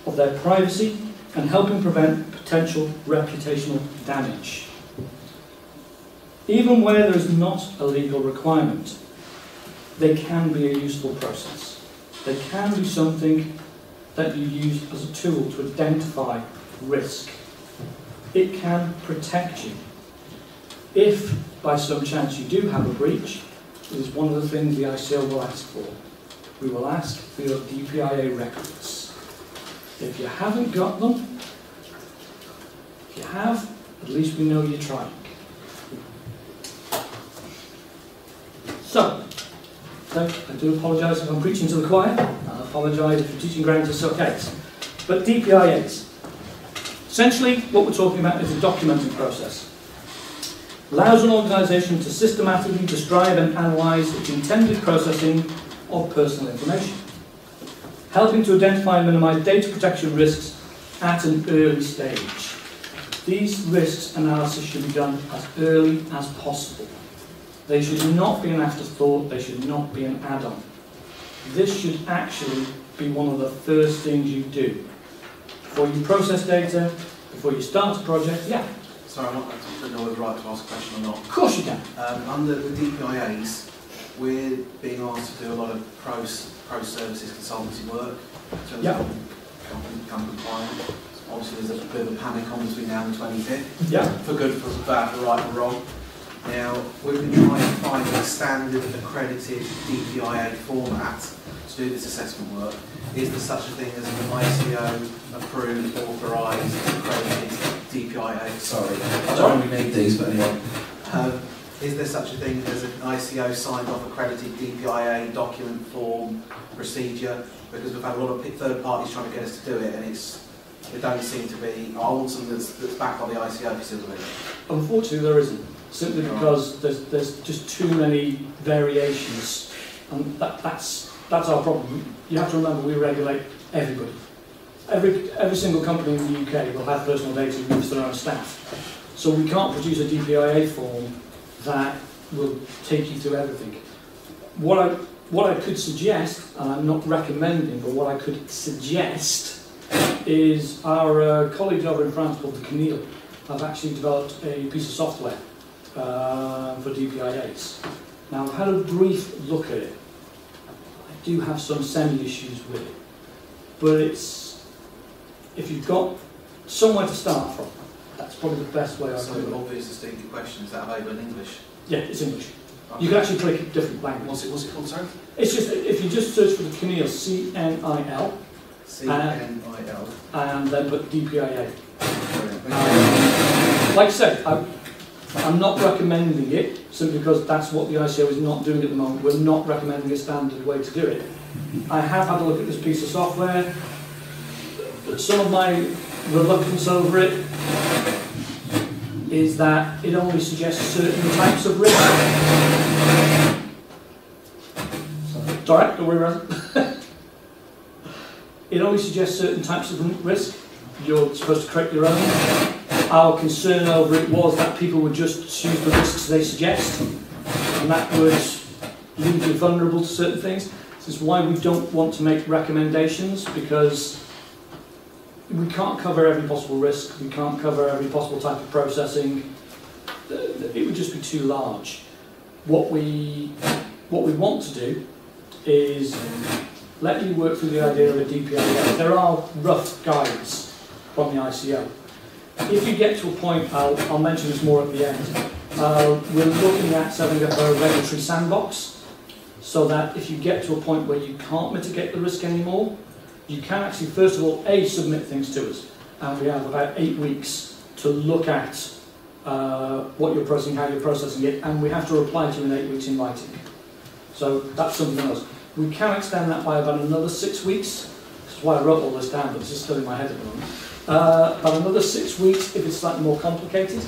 [SPEAKER 4] of their privacy, and helping prevent potential reputational damage. Even where there is not a legal requirement, they can be a useful process. They can be something that you use as a tool to identify risk. It can protect you. If, by some chance, you do have a breach, it is one of the things the ICO will ask for. We will ask for your DPIA records. If you haven't got them, if you have, at least we know you're trying. So, I do apologise if I'm preaching to the choir. I apologise if you're teaching ground to suck eggs. But DPIAs. Essentially, what we're talking about is a documenting process. Allows an organisation to systematically describe and analyse its intended processing of personal information, helping to identify and minimise data protection risks at an early stage. These risks analysis should be done as early as possible. They should not be an afterthought, they should not be an add-on. This should actually be one of the first things you do. Before you process data, before you start a project,
[SPEAKER 2] Sorry, I'm not actually know whether right to ask a question or not.
[SPEAKER 4] Of course you can.
[SPEAKER 2] Under the DPIAs, we're being asked to do a lot of pro-services consultancy work in terms of become compliant. Obviously, there's a bit of a panic on between now and the 25th.
[SPEAKER 4] Yeah.
[SPEAKER 2] For good, for bad, for right, for wrong. Now, we've been trying to find a standard accredited DPIA format to do this assessment work. Is there such a thing as an ICO approved, authorised, accredited DPIA? Sorry, I don't really need these, but anyway. Is there such a thing as an ICO signed off accredited DPIA document form procedure? Because we've had a lot of third parties trying to get us to do it, and it don't seem to be. I want something that's backed by the ICO facility.
[SPEAKER 4] Unfortunately, there isn't. Simply because there's just too many variations, and that's our problem. You have to remember we regulate everybody. Every single company in the UK will have personal data used for their own staff. So we can't produce a DPIA form that will take you through everything. What I could suggest, and I'm not recommending, but what I could suggest is our colleagues over in France called the CNIL have actually developed a piece of software for DPIAs. Now I've had a brief look at it. I do have some semi-issues with it, but if you've got somewhere to start from, that's probably the best way I
[SPEAKER 2] So
[SPEAKER 4] can do it.
[SPEAKER 2] obvious distinctive questions that are available in English.
[SPEAKER 4] Yeah, it's English.
[SPEAKER 2] Okay.
[SPEAKER 4] You can actually click a different language.
[SPEAKER 2] What's it called, sorry?
[SPEAKER 4] It's just, if you just search for the CNIL, C-N-I-L,
[SPEAKER 2] C-N-I-L.
[SPEAKER 4] and then put DPIA.
[SPEAKER 2] Brilliant.
[SPEAKER 4] Like I said, I'm not recommending it simply because that's what the ICO is not doing at the moment. We're not recommending a standard way to do it. I have had a look at this piece of software. Some of my reluctance over it is that it only suggests certain types of risk. Sorry, don't worry about it. It only suggests certain types of risk. You're supposed to create your own. Our concern over it was that people would just choose the risks they suggest, and that would leave you vulnerable to certain things. This is why we don't want to make recommendations, because we can't cover every possible risk, we can't cover every possible type of processing. It would just be too large. What we want to do is let you work through the idea of a DPIA. There are rough guides from the ICO. If you get to a point, I'll mention this more at the end, we're looking at setting up a regulatory sandbox, so that if you get to a point where you can't mitigate the risk anymore, you can actually, first of all, submit things to us. And we have about 8 weeks to look at what you're processing, how you're processing it, and we have to reply to you in 8 weeks in writing. So that's something else. We can extend that by about another 6 weeks, That's why I wrote all this down, but it's just still in my head at the moment. About another 6 weeks if it's slightly more complicated.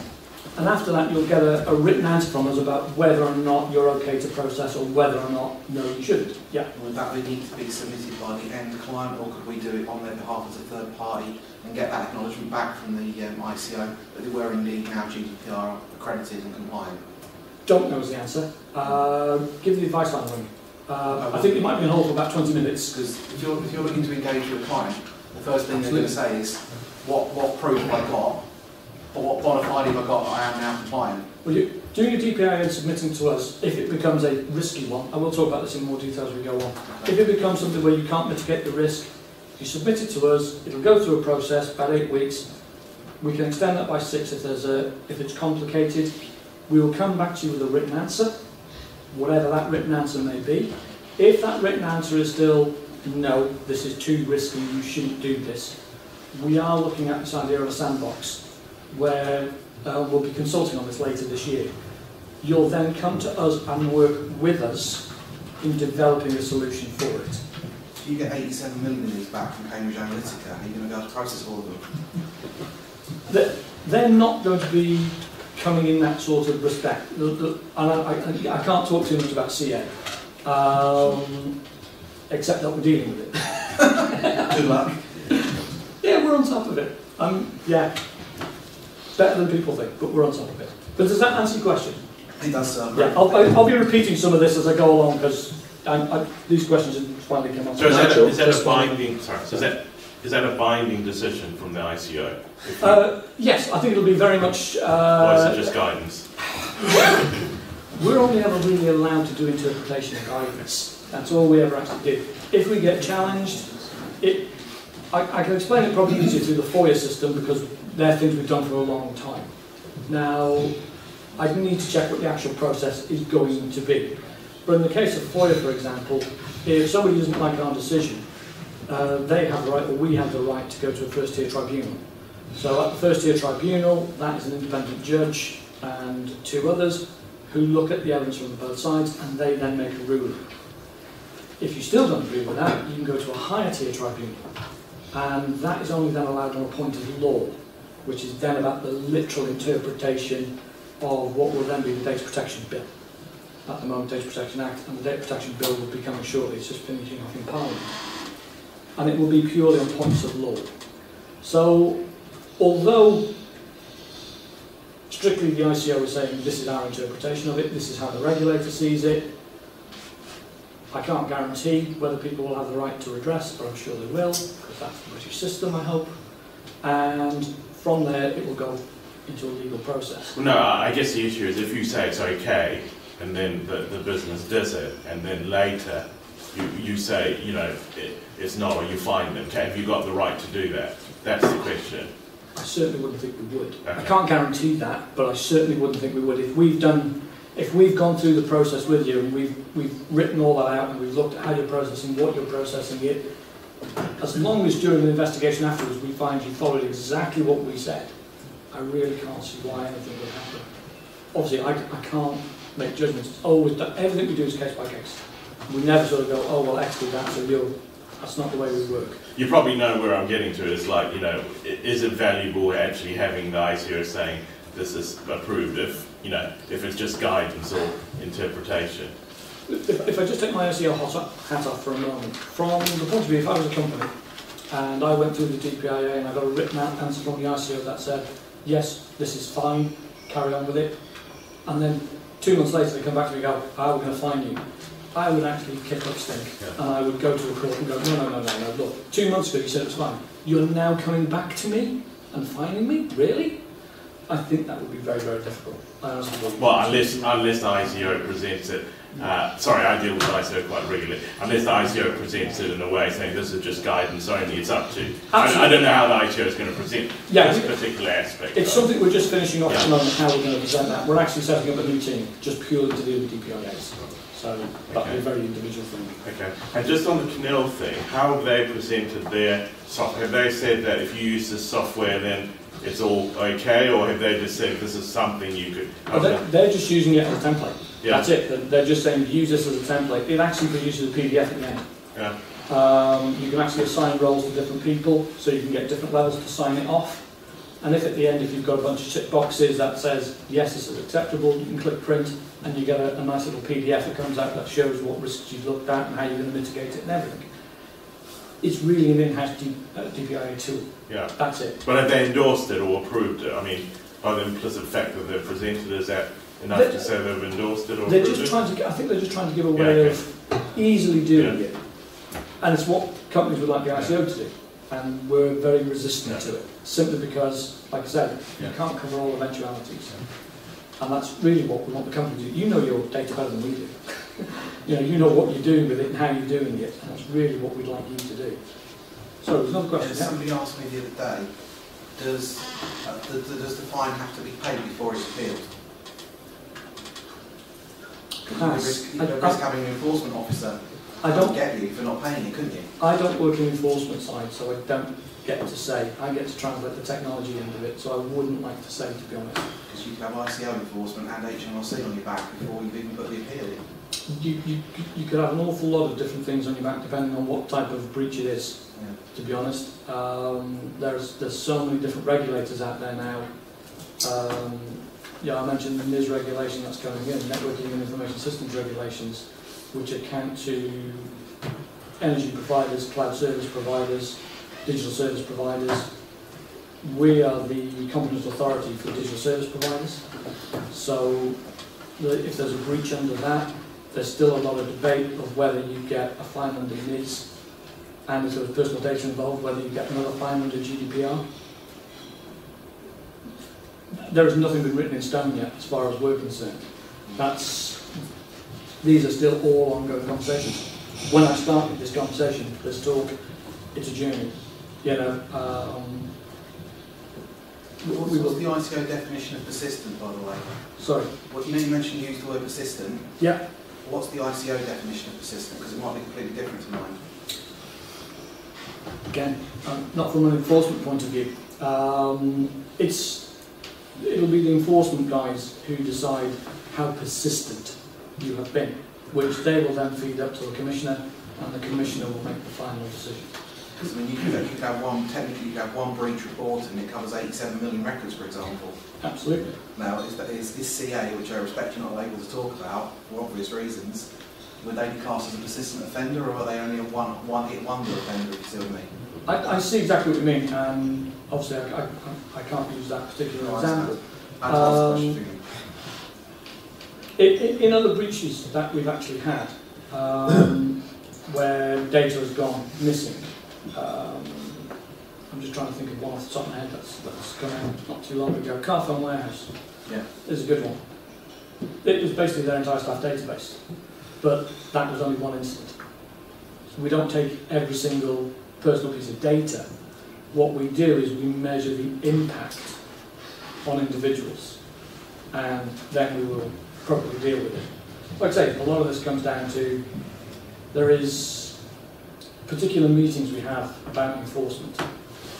[SPEAKER 4] And after that, you'll get a written answer from us about whether or not you're okay to process or whether or not, no, you shouldn't. Yeah.
[SPEAKER 2] Would that need to be submitted by the end client, or could we do it on their behalf as a third party and get that acknowledgement back from the ICO that they were indeed now GDPR accredited and compliant?
[SPEAKER 4] Don't know is the answer. Give the advice line a ring. I think you might be on hold for about 20 minutes.
[SPEAKER 2] Because if you're looking to engage with a client, the first thing they're going to say is, what proof have I got? Or what bona fide have I got that I am now compliant?
[SPEAKER 4] Well, doing a DPI and submitting to us, if it becomes a risky one, I will talk about this in more detail as we go on.
[SPEAKER 2] Okay.
[SPEAKER 4] If it becomes something where you can't mitigate the risk, you submit it to us, it'll go through a process, about 8 weeks. We can extend that by 6 if it's complicated. We will come back to you with a written answer, whatever that written answer may be. If that written answer is still, no, this is too risky, you shouldn't do this, we are looking at this idea of a sandbox, where we'll be consulting on this later this year. You'll then come to us and work with us in developing a solution for it.
[SPEAKER 2] If you get 87 million of these back from Cambridge Analytica, are you going to be able to process all of them?
[SPEAKER 4] They're not going to be coming in that sort of respect. And I can't talk too much about CA, except that we're dealing with it.
[SPEAKER 2] Good luck.
[SPEAKER 4] Yeah, we're on top of it. Yeah. Better than people think, but we're on top of it. But does that answer your question?
[SPEAKER 2] It does, sir.
[SPEAKER 4] Yeah, I'll be repeating some of this as I go along because these questions have finally come up.
[SPEAKER 5] So is that a binding? Sorry, is that a binding decision from the ICO?
[SPEAKER 4] Yes, I think it'll be very much.
[SPEAKER 5] Or is it just guidance?
[SPEAKER 4] We're only ever really allowed to do interpretation and guidance. That's all we ever actually do. If we get challenged, I can explain it probably easier through the FOIA system because they're things we've done for a long time. Now, I need to check what the actual process is going to be. But in the case of FOIA, for example, if somebody doesn't like our decision, they have the right, or we have the right to go to a first-tier tribunal. So at the first-tier tribunal, that is an independent judge and 2 others who look at the evidence from both sides and they then make a ruling. If you still don't agree with that, you can go to a higher-tier tribunal. And that is only then allowed on a point of law, which is then about the literal interpretation of what will then be the Data Protection Bill. At the moment, Data Protection Act and the Data Protection Bill will be coming shortly. It's just finishing off in Parliament. And it will be purely on points of law. So, although strictly the ICO is saying this is our interpretation of it, this is how the regulator sees it, I can't guarantee whether people will have the right to redress, but I'm sure they will, because that's the British system, I hope. And from there, it will go into a legal process.
[SPEAKER 5] Well, no, I guess the issue is if you say it's okay, and then the business does it, and then later you say, you know, it's not, or you fine them. Have you got the right to do that? That's the question.
[SPEAKER 4] I certainly wouldn't think we would.
[SPEAKER 5] Okay.
[SPEAKER 4] I can't guarantee that, but I certainly wouldn't think we would. If we've gone through the process with you and we've written all that out and we've looked at how you're processing, what you're processing it, as long as during an investigation afterwards we find you followed exactly what we said, I really can't see why anything would happen. Obviously, I can't make judgments. It's always done. Everything we do is case by case. We never sort of go, oh well, X did that, so that's not the way we work.
[SPEAKER 5] You probably know where I'm getting to. It's like, you know, is it valuable actually having the ICO saying this is approved if it's just guidance or interpretation?
[SPEAKER 4] If I just take my ICO hat off for a moment, from the point of view, if I was a company and I went through the DPIA and I got a written answer from the ICO that said, yes, this is fine, carry on with it, and then 2 months later they come back to me and go, we're going to fine you, I would actually kick up stink. Yeah. And I would go to a court and go, no, look, 2 months ago you said it was fine. You're now coming back to me and fining me? Really? I think that would be very, very difficult.
[SPEAKER 5] Well, unless the ICO presents it, sorry, I deal with ICO quite regularly, unless the ICO presents it in a way saying this is just guidance only, it's up to. I don't know how the ICO is going to present this particular aspect.
[SPEAKER 4] It's something we're just finishing off at the moment, how we're going to present that. We're actually setting up a new team, just purely to deal with DPIAs. So that'll be a very individual thing.
[SPEAKER 5] Okay. And just on the CNIL thing, how have they presented their software? Have they said that if you use this software then it's all okay, or have they just said this is something you could...
[SPEAKER 4] Well, they're just using it as a template.
[SPEAKER 5] Yeah.
[SPEAKER 4] That's it. They're just saying use this as a template. It actually produces a PDF at the end.
[SPEAKER 5] Yeah.
[SPEAKER 4] You can actually assign roles to different people, so you can get different levels to sign it off. And if at the end, if you've got a bunch of tick boxes that says, yes, this is acceptable, you can click print, and you get a nice little PDF that comes out that shows what risks you've looked at and how you're going to mitigate it and everything. It's really an in-house DPIA tool.
[SPEAKER 5] Yeah.
[SPEAKER 4] That's it.
[SPEAKER 5] But have they endorsed it or approved it? I mean, by the implicit fact that they've presented, is that enough to say they've endorsed it or
[SPEAKER 4] they're
[SPEAKER 5] approved
[SPEAKER 4] just
[SPEAKER 5] it?
[SPEAKER 4] trying to. I think they're just trying to give a way of easily doing it, and it's what companies would like the ICO to do, and we're very resistant to it, simply because, like I said, you can't cover all eventualities, and that's really what we want the company to do. You know your data better than we do. You know what you're doing with it and how you're doing it, and that's really what we'd like you to do. So there's another question.
[SPEAKER 2] Somebody asked me the other day, does the fine have to be paid before it's appealed? You risk having an enforcement officer get you for not paying it, couldn't you?
[SPEAKER 4] I don't work in the enforcement side, so I don't get to say. I get to translate the technology end of it, so I wouldn't like to say, to be honest.
[SPEAKER 2] Because you could have ICO enforcement and HMRC on your back before you've even put the appeal in.
[SPEAKER 4] You could have an awful lot of different things on your back depending on what type of breach it is, to be honest. There's so many different regulators out there now. I mentioned the NIS regulation that's coming in, Networking and Information Systems regulations, which account to energy providers, cloud service providers, digital service providers. We are the competent authority for digital service providers. So if there's a breach under that, there's still a lot of debate of whether you get a fine under NIS, and if there's personal data involved, whether you get another fine under GDPR. There has nothing been written in stone yet, as far as we're concerned. These are still all ongoing conversations. When I started this conversation, this talk, it's a journey.
[SPEAKER 2] What's the ICO definition of persistent, by the way?
[SPEAKER 4] Sorry?
[SPEAKER 2] You mentioned you used the word persistent.
[SPEAKER 4] Yeah.
[SPEAKER 2] What's the ICO definition of persistent? Because it might be completely different to mine.
[SPEAKER 4] Again, not from an enforcement point of view. It'll be the enforcement guys who decide how persistent you have been, which they will then feed up to the commissioner, and the commissioner will make the final decision.
[SPEAKER 2] Because you could have one breach report and it covers 87 million records, for example.
[SPEAKER 4] Absolutely.
[SPEAKER 2] Now, is this CA, which I respect you're not able to talk about for obvious reasons, would they be classed as a persistent offender, or are they only a one-hit wonder offender, if you see what I mean?
[SPEAKER 4] I see exactly what you mean, and obviously I can't use that particular example. In other breaches that we've actually had, where data has gone missing, I'm just trying to think of one off the top of my head that's come out not too long ago. Carphone Warehouse is a good one. It was basically their entire staff database, but that was only one incident. So we don't take every single personal piece of data. What we do is we measure the impact on individuals, and then we will properly deal with it. Like I say, a lot of this comes down to there is particular meetings we have about enforcement,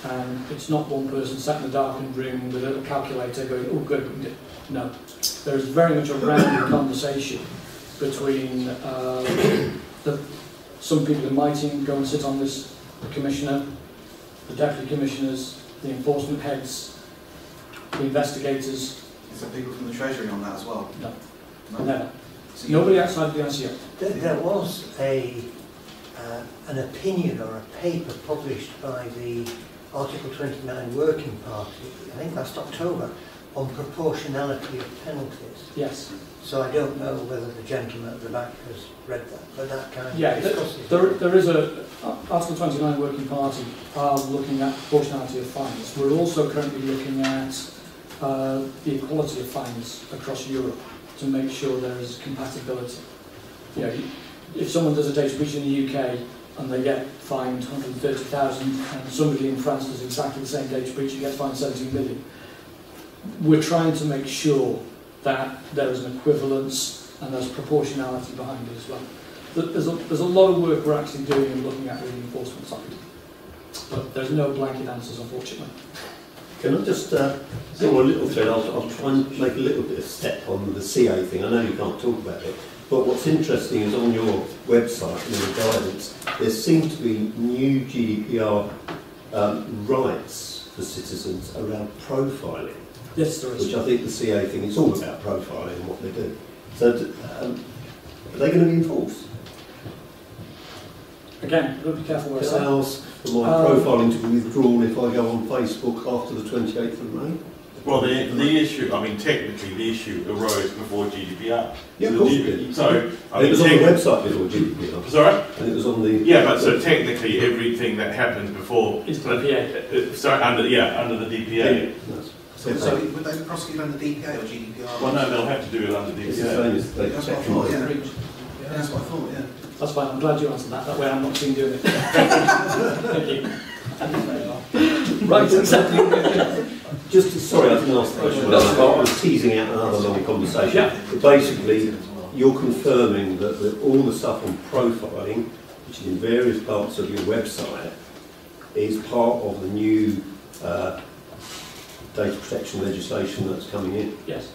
[SPEAKER 4] and it's not one person sat in a darkened room with a calculator going, oh good, we did. No. There is very much a rounded conversation between some people in my team go and sit on this, the commissioner, the deputy commissioners, the enforcement heads, the investigators.
[SPEAKER 2] Is there people from the Treasury on that as well?
[SPEAKER 4] No. Never. So nobody outside the ICO.
[SPEAKER 6] There was an opinion or a paper published by the Article 29 Working Party, I think last October, on proportionality of penalties.
[SPEAKER 4] Yes.
[SPEAKER 6] So I don't know whether the gentleman at the back has read that, but that kind of discusses
[SPEAKER 4] there is a Article 29 Working Party are looking at proportionality of fines. We're also currently looking at the equality of fines across Europe to make sure there is compatibility. If someone does a data breach in the UK and they get fined 130,000, and somebody in France does exactly the same data breach and gets fined 17 million, we're trying to make sure that there is an equivalence and there's proportionality behind it as well. There's a lot of work we're actually doing and looking at with the enforcement side, but there's no blanket answers, unfortunately.
[SPEAKER 7] Can I just go a little thread? I'll try and make a little bit of step on the CA thing. I know you can't talk about it, But what's interesting is on your website and your guidance, there seem to be new GDPR rights for citizens around profiling.
[SPEAKER 4] Yes, there is.
[SPEAKER 7] Which I think the CA thing is all about profiling and what they do. So are they going to be enforced?
[SPEAKER 4] Again, you've got to be careful where I
[SPEAKER 7] Can
[SPEAKER 4] say.
[SPEAKER 7] I ask for my profiling to be withdrawn if I go on Facebook after the 28th of May?
[SPEAKER 5] Well, the issue, I mean, technically the issue arose before GDPR.
[SPEAKER 7] Yeah,
[SPEAKER 5] So
[SPEAKER 7] of course it did.
[SPEAKER 5] So, I
[SPEAKER 7] And
[SPEAKER 5] mean,
[SPEAKER 7] it was on the website before GDPR.
[SPEAKER 5] Sorry?
[SPEAKER 7] And it was on the...
[SPEAKER 5] Yeah, but so technically everything that happens before...
[SPEAKER 4] Is DPA.
[SPEAKER 5] Sorry, under the DPA.
[SPEAKER 2] So would they be prosecuted under DPA or GDPR?
[SPEAKER 5] Well, no, they'll have to do it under
[SPEAKER 7] It's the
[SPEAKER 5] DPA.
[SPEAKER 7] same as data
[SPEAKER 2] That's what I
[SPEAKER 7] protection.
[SPEAKER 2] thought, yeah. That's what I thought, yeah.
[SPEAKER 4] That's fine, I'm glad you answered that. That way I'm not seen doing it. Thank you. Right,
[SPEAKER 7] Sorry, I didn't ask the question. I was teasing out another long conversation.
[SPEAKER 4] Yeah.
[SPEAKER 7] But basically, you're confirming that all the stuff on profiling, which is in various parts of your website, is part of the new data protection legislation that's coming in.
[SPEAKER 4] Yes.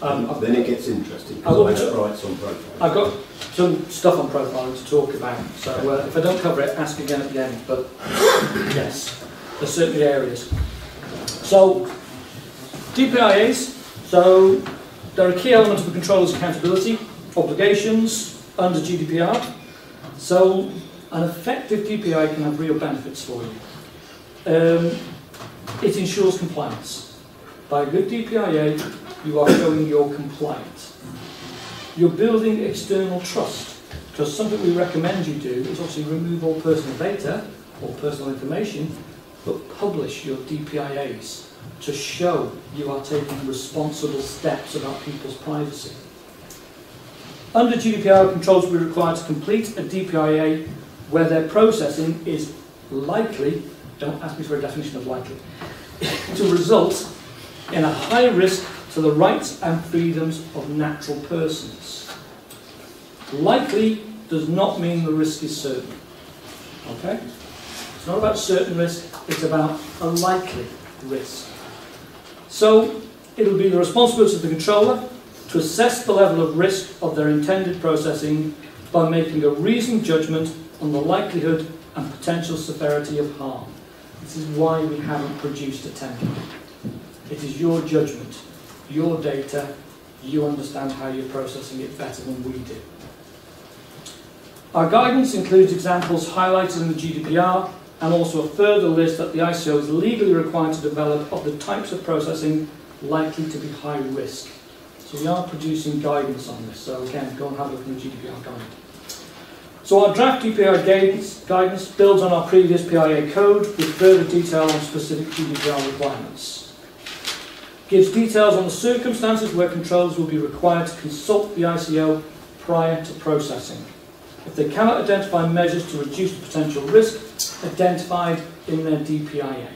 [SPEAKER 7] Then it gets interesting.
[SPEAKER 4] I've got
[SPEAKER 7] Because I have rights on profiling.
[SPEAKER 4] I've got some stuff on profiling to talk about, so if I don't cover it, ask again at the end, but yes, there's certainly areas. So, DPIAs, so they're a key element of the controller's accountability, obligations under GDPR, so an effective DPI can have real benefits for you. It ensures compliance. By a good DPIA, you are showing you're compliant. You're building external trust, because something we recommend you do is obviously remove all personal data or personal information, but publish your DPIAs to show you are taking responsible steps about people's privacy. Under GDPR, controls will be required to complete a DPIA where their processing is likely, don't ask me for a definition of likely, to result in a high risk to the rights and freedoms of natural persons. Likely does not mean the risk is certain. Okay? It's not about certain risk, it's about a likely risk. So, it'll be the responsibility of the controller to assess the level of risk of their intended processing by making a reasoned judgment on the likelihood and potential severity of harm. This is why we haven't produced a template. It is your judgment, your data, you understand how you're processing it better than we do. Our guidance includes examples highlighted in the GDPR and also a further list that the ICO is legally required to develop of the types of processing likely to be high risk. So we are producing guidance on this, so again, go and have a look in the GDPR guide. So our draft DPR guidance builds on our previous PIA code with further detail on specific GDPR requirements. Gives details on the circumstances where controllers will be required to consult the ICO prior to processing. If they cannot identify measures to reduce the potential risk identified in their DPIA.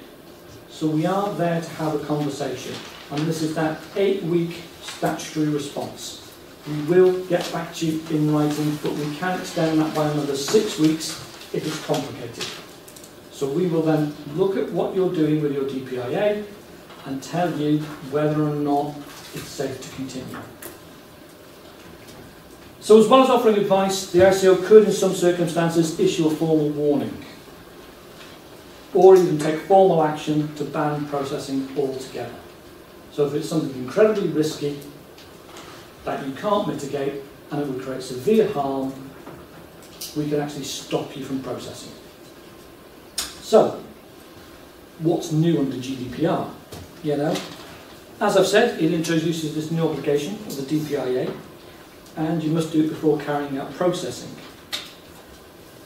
[SPEAKER 4] So we are there to have a conversation, and this is that 8-week statutory response. We will get back to you in writing, but we can extend that by another 6 weeks if it's complicated. So we will then look at what you're doing with your DPIA and tell you whether or not it's safe to continue. So as well as offering advice, the ICO could in some circumstances issue a formal warning or even take formal action to ban processing altogether. So if it's something incredibly risky that you can't mitigate and it would create severe harm, we can actually stop you from processing. So, what's new under GDPR? You know, as I've said, it introduces this new obligation of the DPIA, and you must do it before carrying out processing.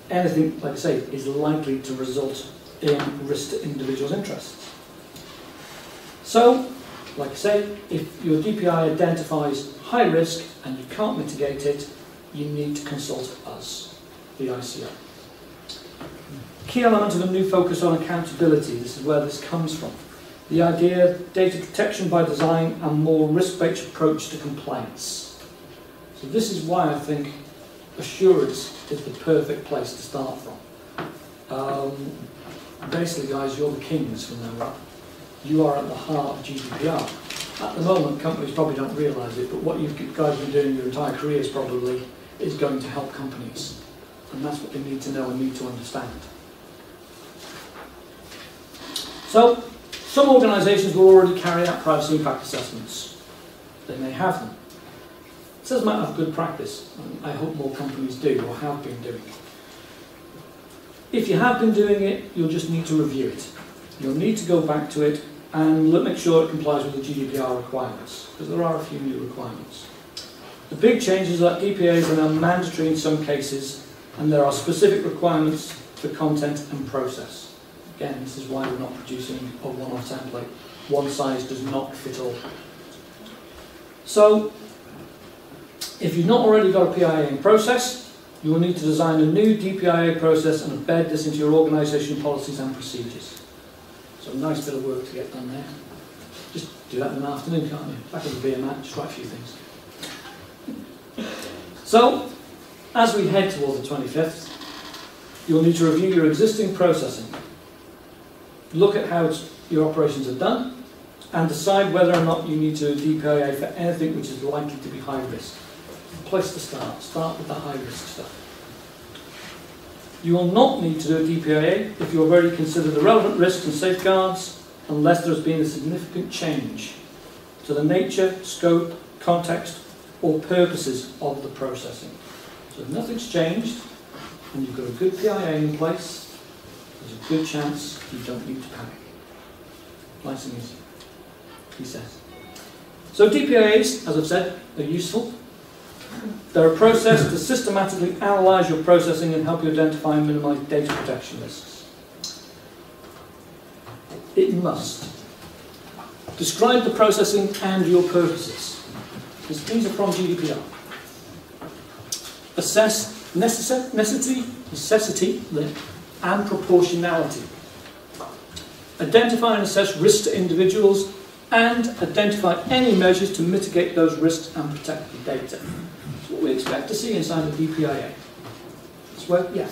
[SPEAKER 4] Anything, like I say, is likely to result in risk to individuals' interests. So, like I say, if your DPI identifies high risk and you can't mitigate it, you need to consult us, the ICO. Key element of a new focus on accountability, this is where this comes from. The idea of data protection by design and more risk-based approach to compliance. So this is why I think assurance is the perfect place to start from. Basically, guys, you're the kings from now on. You are at the heart of GDPR. At the moment, companies probably don't realise it, but what you guys have been doing your entire careers probably is going to help companies. And that's what they need to know and need to understand. So, some organisations will already carry out privacy impact assessments. They may have them. It says a matter of good practice, and I hope more companies do or have been doing it. If you have been doing it, you'll just need to review it. You'll need to go back to it and make sure it complies with the GDPR requirements, because there are a few new requirements. The big change is that DPAs are now mandatory in some cases, and there are specific requirements for content and process. Again, this is why we're not producing a one-off template. One size does not fit all. So, if you've not already got a PIA in process, you will need to design a new DPIA process and embed this into your organisation policies and procedures. So a nice bit of work to get done there. Just do that in an afternoon, can't you? Back at the beer mat, just write a few things. So, as we head towards the 25th, you'll need to review your existing processing. Look at how your operations are done and decide whether or not you need to DPIA for anything which is likely to be high risk. Place to start. Start with the high risk stuff. You will not need to do a DPIA if you have already considered the relevant risks and safeguards, unless there has been a significant change to the nature, scope, context, or purposes of the processing. So if nothing's changed, and you've got a good PIA in place, there's a good chance you don't need to panic. Nice and easy, he says. So DPIAs, as I've said, are useful. They're a process to systematically analyse your processing and help you identify and minimise data protection risks. It must describe the processing and your purposes. These are from GDPR. Assess necessity and proportionality. Identify and assess risks to individuals and identify any measures to mitigate those risks and protect the data. That's what we expect to see inside the DPIA. That's where, yeah.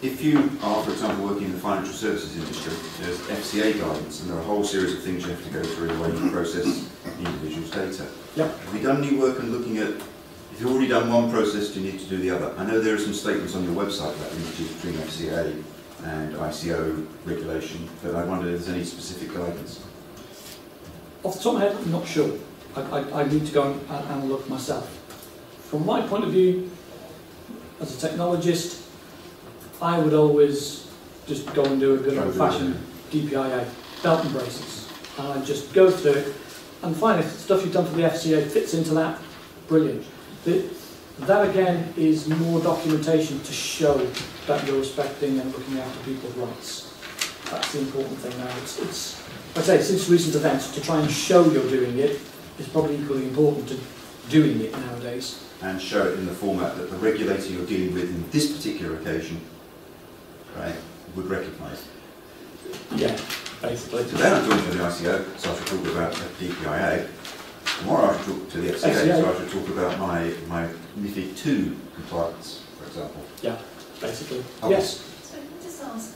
[SPEAKER 8] If you are, for example, working in the financial services industry, there's FCA guidance, and there are a whole series of things you have to go through the way you process individuals' data.
[SPEAKER 4] Yep.
[SPEAKER 8] Have you done any work on looking at, if you've already done one process, do you need to do the other? I know there are some statements on your website about linkages between FCA and ICO regulation, but I wonder if there's any specific guidance.
[SPEAKER 4] Off the top of my head, I'm not sure. I need to go and look myself. From my point of view, as a technologist, I would always just go and do a good old-fashioned DPIA, belt and braces. And I'd just go through it and find if the stuff you've done for the FCA fits into that, brilliant. That again is more documentation to show that you're respecting and looking after people's rights. That's the important thing now. It's I'd say since recent events, to try and show you're doing it is probably equally important to doing it nowadays.
[SPEAKER 8] And show it in the format that the regulator you're dealing with in this particular occasion, right, would recognise.
[SPEAKER 4] Yeah, basically.
[SPEAKER 8] Today I'm talking to the ICO, so I should talk about the DPIA. Tomorrow I should talk to the FCA, so I should talk about my MiFID II compliance, for example.
[SPEAKER 4] Yeah, basically.
[SPEAKER 8] Oh.
[SPEAKER 4] Yes.
[SPEAKER 9] So can I just ask,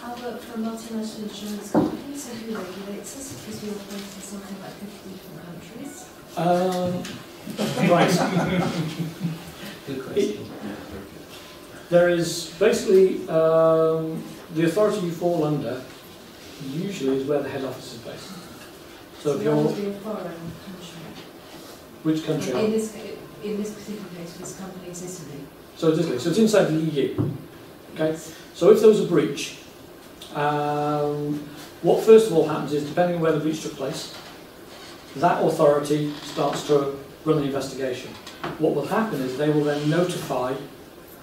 [SPEAKER 9] I work for a multinational insurance company, so who regulates us? Because we operate in something like 50 different countries.
[SPEAKER 4] Right.
[SPEAKER 6] Good question.
[SPEAKER 4] There is basically the authority you fall under usually is where the head office is based. So if
[SPEAKER 9] that
[SPEAKER 4] you're,
[SPEAKER 9] would be a foreign country.
[SPEAKER 4] which country?
[SPEAKER 9] In this particular case, this company is Italy.
[SPEAKER 4] So it's Italy. So it's inside the EU. Okay. So if there was a breach, what first of all happens is, depending on where the breach took place, that authority starts to run the investigation. What will happen is they will then notify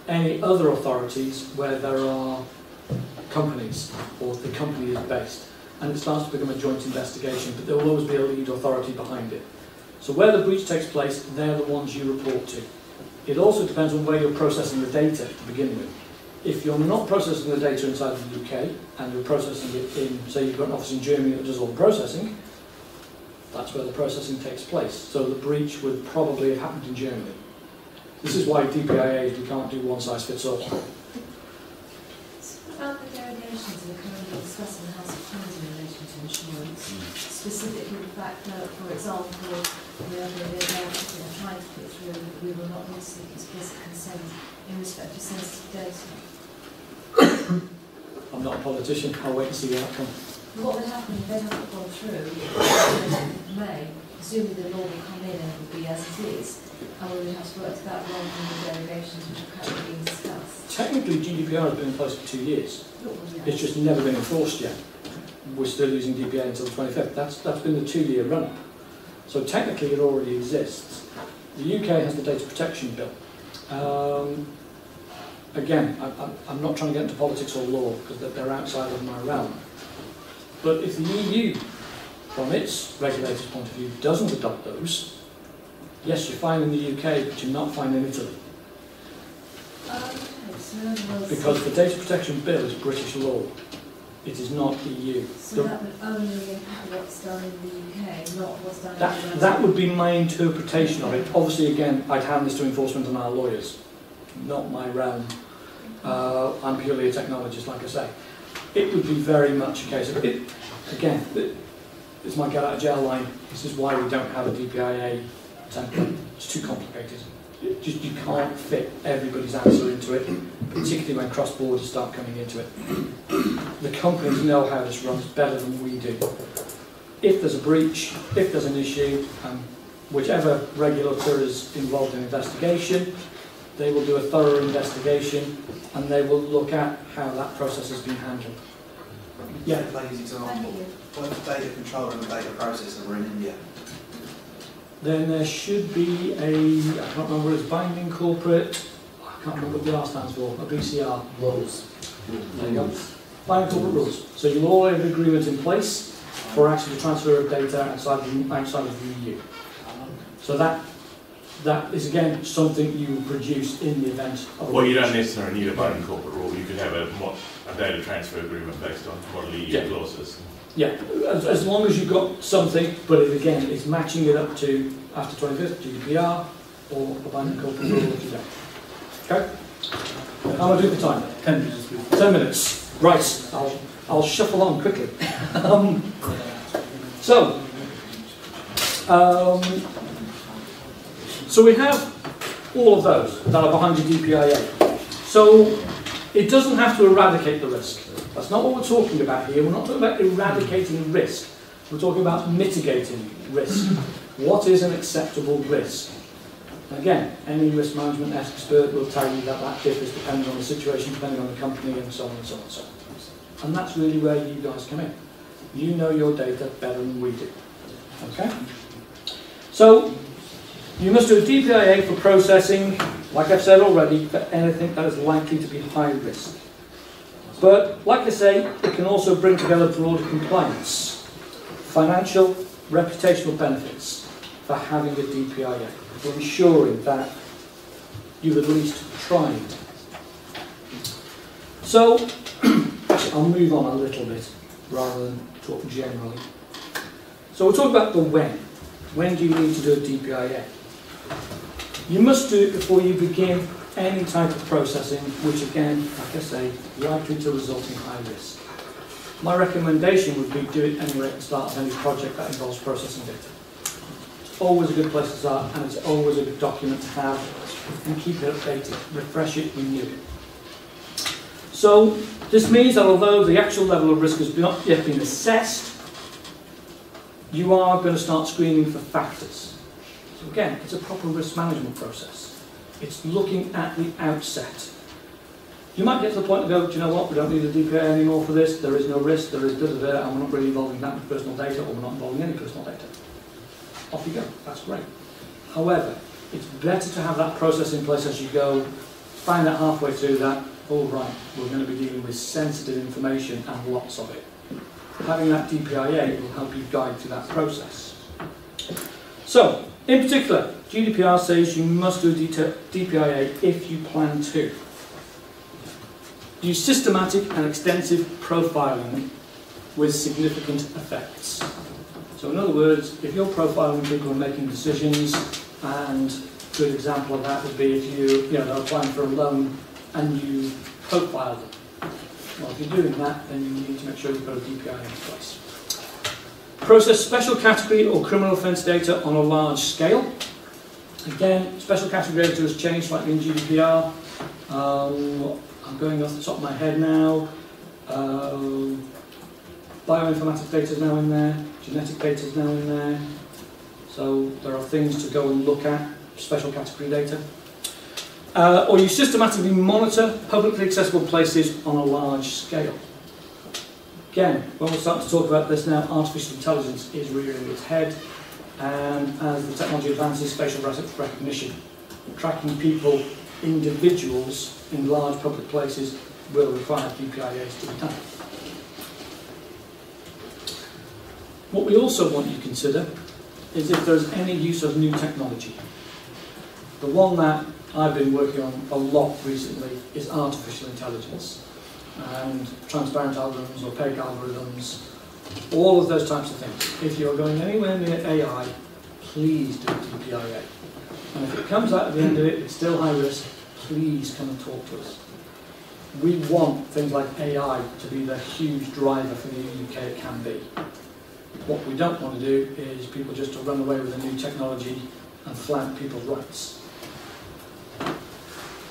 [SPEAKER 4] any other authorities where there are companies or the company is based, and it starts to become a joint investigation, but there will always be a lead authority behind it. So where the breach takes place, they're the ones you report to. It also depends on where you're processing the data to begin with. If you're not processing the data inside of the UK and you're processing it in, say you've got an office in Germany that does all the processing, that's where the processing takes place. So the breach would probably have happened in Germany. This is why DPIAs, we can't do one size fits all.
[SPEAKER 9] So what about the derogations that are currently discussed in the House of Commons in relation to insurance, specifically the fact that, for example, they're trying to put through that we will not need to seek explicit consent in respect to sensitive data.
[SPEAKER 4] I'm not a politician, I'll wait and see the outcome.
[SPEAKER 9] What would happen if they haven't gone through in May? Presumably the law will come in and it will be as it is, and we would have to work to that rather than the derogations which are currently being discussed.
[SPEAKER 4] Technically, GDPR has been in place for 2 years. It's just never been enforced yet. We're still using DPA until the 25th. That's been the 2-year run-up. So technically it already exists. The UK has the data protection bill. Again, I'm not trying to get into politics or law because they're outside of my realm. But if the EU, from its regulators' point of view, doesn't adopt those, yes, you're fine in the UK, but you're not fine in Italy. Because the data protection bill is British law. It is not EU.
[SPEAKER 9] So that would only impact what's done in the UK, not what's done in the US?
[SPEAKER 4] That would be my interpretation of it. Obviously, again, I'd hand this to enforcement and our lawyers. Not my realm. I'm purely a technologist, like I say. It would be very much a case of it. Again, it's my get out of jail line. This is why we don't have a DPIA template. It's too complicated. You can't fit everybody's answer into it, particularly when cross-borders start coming into it. The companies know how this runs better than we do. If there's a breach, if there's an issue, whichever regulator is involved in investigation, they will do a thorough investigation and they will look at how that process has been handled. Yeah.
[SPEAKER 2] Ladies' example. What if the data controller and the data processor were in India?
[SPEAKER 4] Then there should be I can't remember what it's, binding corporate, I can't remember what the R stands for, a BCR.
[SPEAKER 3] Rules.
[SPEAKER 4] There you go. Binding corporate rules. So you'll all have an agreement in place for actually the transfer of data outside of the EU. So that is again something you produce in the event of
[SPEAKER 5] Well, you don't necessarily need a binding corporate rule. You could have a data transfer agreement based on model EU clauses.
[SPEAKER 4] Yeah, as long as you've got something, but again, it's matching it up to after 25th GDPR or a binding corporate rule if you don't. Okay? How am I doing for time? 10 minutes. 10 minutes. Right. I'll shuffle on quickly. So we have all of those that are behind your DPIA. So it doesn't have to eradicate the risk. That's not what we're talking about here. We're not talking about eradicating risk. We're talking about mitigating risk. What is an acceptable risk? Again, any risk management expert will tell you that that differs depending on the situation, depending on the company, and so on and so on and so on. And that's really where you guys come in. You know your data better than we do. Okay? So, you must do a DPIA for processing, like I've said already, for anything that is likely to be high risk. But, like I say, it can also bring together broader compliance, financial, reputational benefits for having a DPIA, for ensuring that you've at least tried. So, I'll move on a little bit, rather than talk generally. So we'll talk about the when. When do you need to do a DPIA? You must do it before you begin any type of processing, which again, like I say, likely to result in high risk. My recommendation would be do it anyway at the start of any project that involves processing data. It's always a good place to start, and it's always a good document to have, and keep it updated, refresh it, renew it. So this means that although the actual level of risk has not yet been assessed, you are going to start screening for factors. So again, it's a proper risk management process. It's looking at the outset. You might get to the point of go, do you know what, we don't need a DPA anymore for this, there is no risk, there is da-da-da, and we're not really involving that much personal data, or we're not involving any personal data. Off you go, that's great. However, it's better to have that process in place as you go, find out halfway through that, all right, we're going to be dealing with sensitive information and lots of it. Having that DPIA will help you guide through that process. So, in particular, GDPR says you must do a DPIA if you plan to. Use systematic and extensive profiling with significant effects. So in other words, if you're profiling people and making decisions, and a good example of that would be if they're applying for a loan and you profile them. Well, if you're doing that, then you need to make sure you've got a DPIA in place. Process special category or criminal offence data on a large scale. Again, special category data has changed slightly in GDPR. I'm going off the top of my head now. Bioinformatics data is now in there. Genetic data is now in there. So there are things to go and look at, special category data. Or you systematically monitor publicly accessible places on a large scale. Again, when we're starting to talk about this now, artificial intelligence is rearing its head, and as the technology advances, facial recognition, tracking people, individuals in large public places will require DPIAs to be done. What we also want you to consider is if there's any use of new technology. The one that I've been working on a lot recently is artificial intelligence and transparent algorithms, opaque algorithms, all of those types of things. If you're going anywhere near AI, please do a DPIA. And if it comes out at the end of it, it's still high risk, please come and talk to us. We want things like AI to be the huge driver for the UK it can be. What we don't want to do is people just to run away with a new technology and flout people's rights.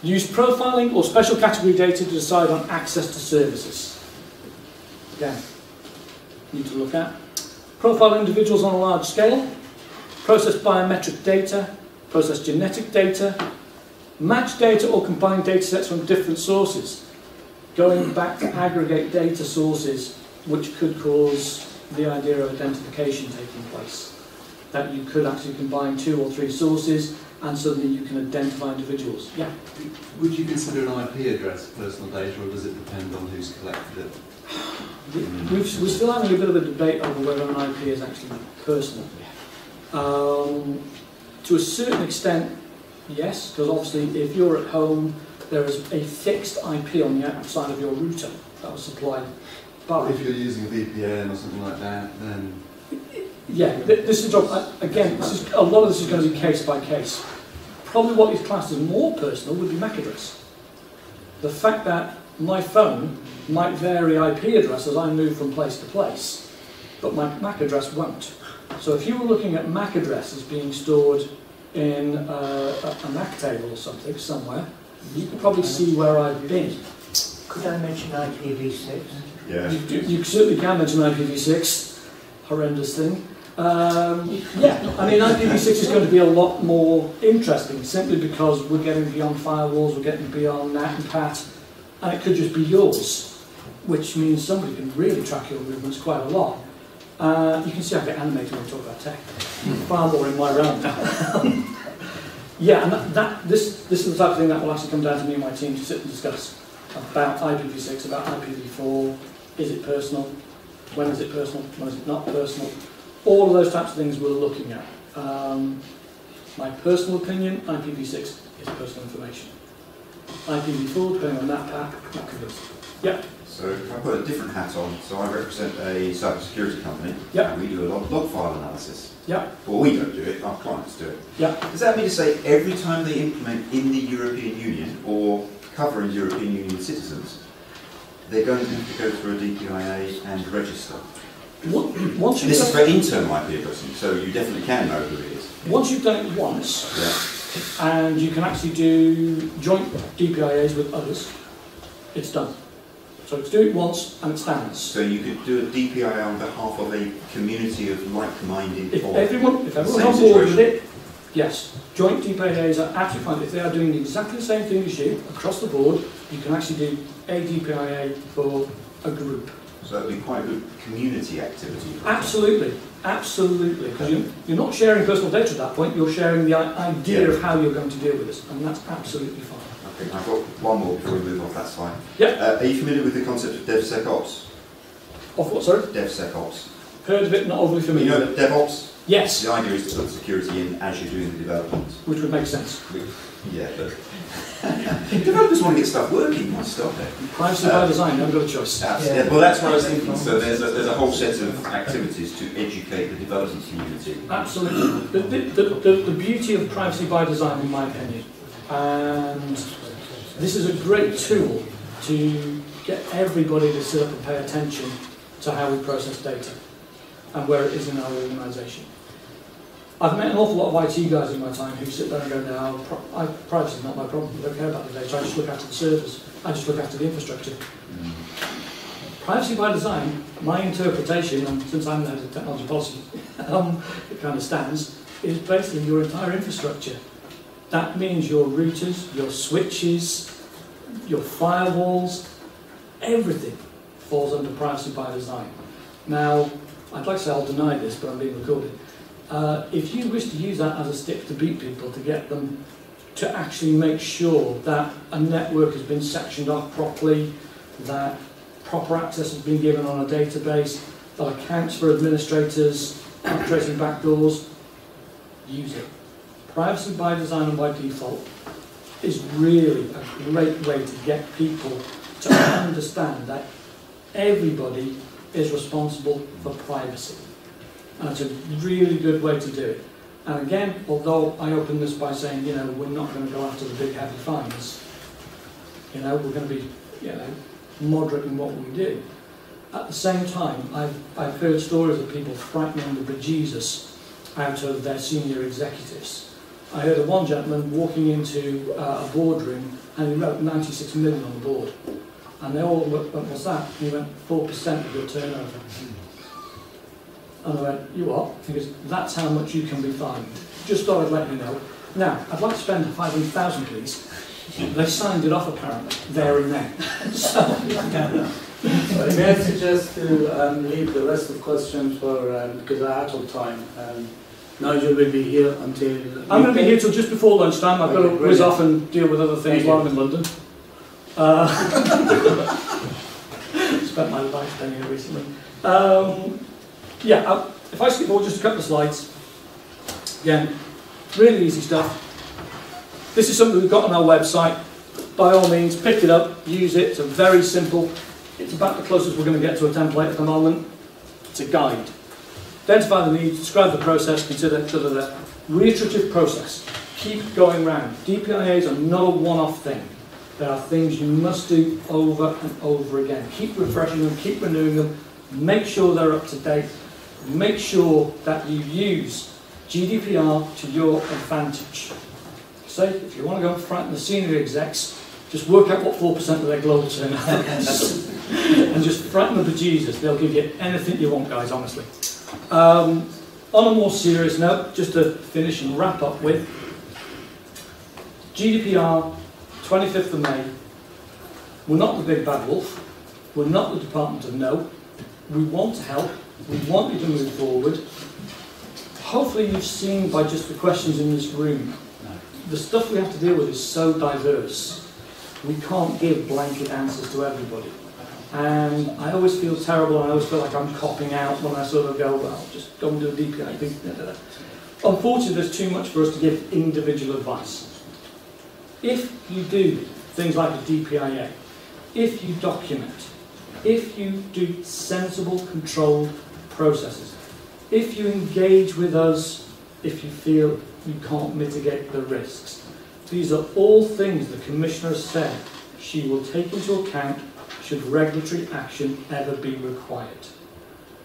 [SPEAKER 4] Use profiling or special category data to decide on access to services. Again, need to look at. Profile individuals on a large scale. Process biometric data. Process genetic data. Match data or combine data sets from different sources. Going back to aggregate data sources, which could cause the idea of identification taking place. That you could actually combine 2 or 3 sources and suddenly you can identify individuals. Yeah?
[SPEAKER 10] Would you consider an IP address personal data, or does it depend on who's collected it?
[SPEAKER 4] We're still having a bit of a debate over whether an IP is actually personal. To a certain extent, yes, because obviously if you're at home, there is a fixed IP on the outside of your router that was supplied by.
[SPEAKER 10] If you're using a VPN or something like that, then...
[SPEAKER 4] Yeah, this is a job, again, a lot of this is going to be case by case. Probably what is classed as more personal would be MAC address. The fact that my phone might vary IP address as I move from place to place, but my MAC address won't. So if you were looking at MAC addresses being stored in a MAC table or something somewhere, you could probably see where I've been.
[SPEAKER 6] Could I mention IPv6?
[SPEAKER 8] Yeah.
[SPEAKER 4] You certainly can mention IPv6, horrendous thing. Yeah, I mean IPv6 is going to be a lot more interesting simply because we're getting beyond firewalls, we're getting beyond NAT and PAT, and it could just be yours, which means somebody can really track your movements quite a lot. You can see I get animated when we talk about tech. Far more in my realm now. Yeah, and this is the type of thing that will actually come down to me and my team to sit and discuss about IPv6, about IPv4. Is it personal? When is it personal? When is it not personal? All of those types of things we're looking at. My personal opinion, IPv6 is personal information. IPv4, depending on that path, not convinced. Yep.
[SPEAKER 8] So if I put a different hat on, so I represent a cybersecurity company,
[SPEAKER 4] yep.
[SPEAKER 8] And we do a lot of log file analysis.
[SPEAKER 4] Yep.
[SPEAKER 8] Well, we don't do it, our clients do it.
[SPEAKER 4] Yep.
[SPEAKER 8] Does that mean to say every time they implement in the European Union or covering European Union citizens, they're going to have to go through a DPIA and register?
[SPEAKER 4] Once
[SPEAKER 8] this is for internal IP addressing, so you definitely can know who it is.
[SPEAKER 4] Once you've done it once, and you can actually do joint DPIAs with others, it's done. So it's do it once and it stands.
[SPEAKER 8] So you could do a DPIA on behalf of a community of like-minded
[SPEAKER 4] if everyone's on board with it, yes. Joint DPIAs are absolutely fine. If they are doing exactly the same thing as you, across the board, you can actually do a DPIA for a group.
[SPEAKER 8] So it would be quite a good community activity.
[SPEAKER 4] Absolutely, absolutely. Because you're not sharing personal data at that point, you're sharing the idea of how you're going to deal with this, and that's absolutely fine.
[SPEAKER 8] Okay, I've got one more before we move off that slide.
[SPEAKER 4] Yeah.
[SPEAKER 8] Are you familiar with the concept of DevSecOps?
[SPEAKER 4] Of what, sorry?
[SPEAKER 8] DevSecOps.
[SPEAKER 4] Heard of it, not overly familiar.
[SPEAKER 8] You know DevOps?
[SPEAKER 4] Yes.
[SPEAKER 8] The idea is to put security in as you're doing the development.
[SPEAKER 4] Which would make sense.
[SPEAKER 8] Yeah, but developers want to get stuff working, you must stop it.
[SPEAKER 4] Privacy by design, you haven't got a choice.
[SPEAKER 8] Yeah, well, that's what I was thinking. So there's a whole set of activities to educate the development community.
[SPEAKER 4] Absolutely. The beauty of privacy by design, in my opinion, and this is a great tool to get everybody to sit up and pay attention to how we process data. and where it is in our organisation. I've met an awful lot of IT guys in my time who sit there and go, no, privacy is not my problem, I don't care about the data, I just look after the servers, I just look after the infrastructure. Privacy by design, my interpretation, and since I'm the head of technology policy, it kind of stands, is basically your entire infrastructure. That means your routers, your switches, your firewalls, everything falls under privacy by design. Now, I'd like to say I'll deny this, but I'm being recorded. If you wish to use that as a stick to beat people to get them to actually make sure that a network has been sectioned off properly, that proper access has been given on a database, that accounts for administrators, tracing backdoors, use it. Privacy by design and by default is really a great way to get people to understand that everybody is responsible for privacy. And it's a really good way to do it. And again, although I open this by saying, you know, we're not going to go after the big heavy fines, you know, we're going to be, you know, moderate in what we do. At the same time, I've heard stories of people frightening the bejesus out of their senior executives. I heard of one gentleman walking into a boardroom and he wrote 96 million on the board. And they all went, what's that? And he went, 4% of your turnover. And I went, you what? He goes, that's how much you can be fined. Just thought I'd let you know. Now, I'd like to spend 500,000 please. They signed it off apparently, there and then.
[SPEAKER 1] May I suggest to leave the rest of the questions for, because I'm out of time. Nigel will be here until...
[SPEAKER 4] I'm going to be here till just before lunchtime. I've got to whiz off and deal with other things while I'm in London. Spent my life down here recently. Yeah, if I skip forward just a couple of slides. Again, really easy stuff. This is something we've got on our website. By all means, pick it up, use it. It's a very simple, it's about the closest we're going to get to a template at the moment. It's a guide. Identify the needs, describe the process, consider the reiterative process. Keep going round. DPIAs are not a one-off thing. There are things you must do over and over again. Keep refreshing them, keep renewing them, make sure they're up to date, make sure that you use GDPR to your advantage. Say, if you want to go and frighten the senior execs, just work out what 4% of their global turnover is and just frighten the bejesus. They'll give you anything you want, guys, honestly. On a more serious note, just to finish and wrap up with, GDPR, 25th of May, we're not the big bad wolf, we're not the Department of No, we want to help, we want you to move forward. Hopefully you've seen by just the questions in this room, the stuff we have to deal with is so diverse, we can't give blanket answers to everybody. And I always feel terrible and I always feel like I'm copping out when I sort of go, well, just go and do a DPI. Unfortunately, there's too much for us to give individual advice. If you do things like a DPIA, if you document, if you do sensible, controlled processes, if you engage with us, if you feel you can't mitigate the risks, these are all things the Commissioner has said she will take into account should regulatory action ever be required.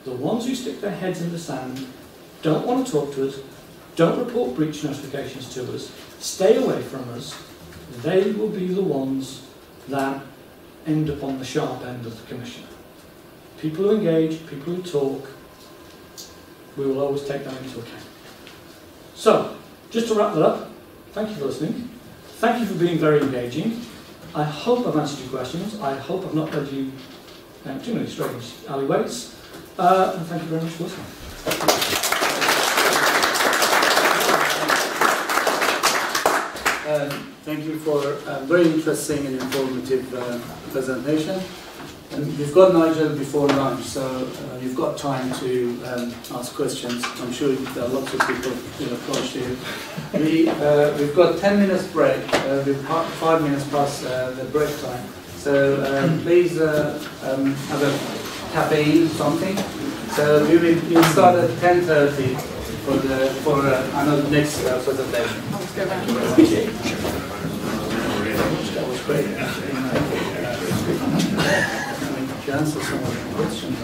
[SPEAKER 4] The ones who stick their heads in the sand, don't want to talk to us, don't report breach notifications to us, stay away from us, they will be the ones that end up on the sharp end of the Commissioner. People who engage, people who talk, we will always take that into account. So, just to wrap that up, thank you for listening. Thank you for being very engaging. I hope I've answered your questions. I hope I've not led you down too many strange alleyways. And thank you very much for listening.
[SPEAKER 1] Thank you for a very interesting and informative presentation. We've got Nigel before lunch, so you've got time to ask questions. I'm sure there are lots of people who approach you. We've got 10 minutes break. We're 5 minutes past the break time. So please have a caffeine, something. So we'll start at 10:30 for another next presentation. Thank you very much. That was great. To answer some of the questions.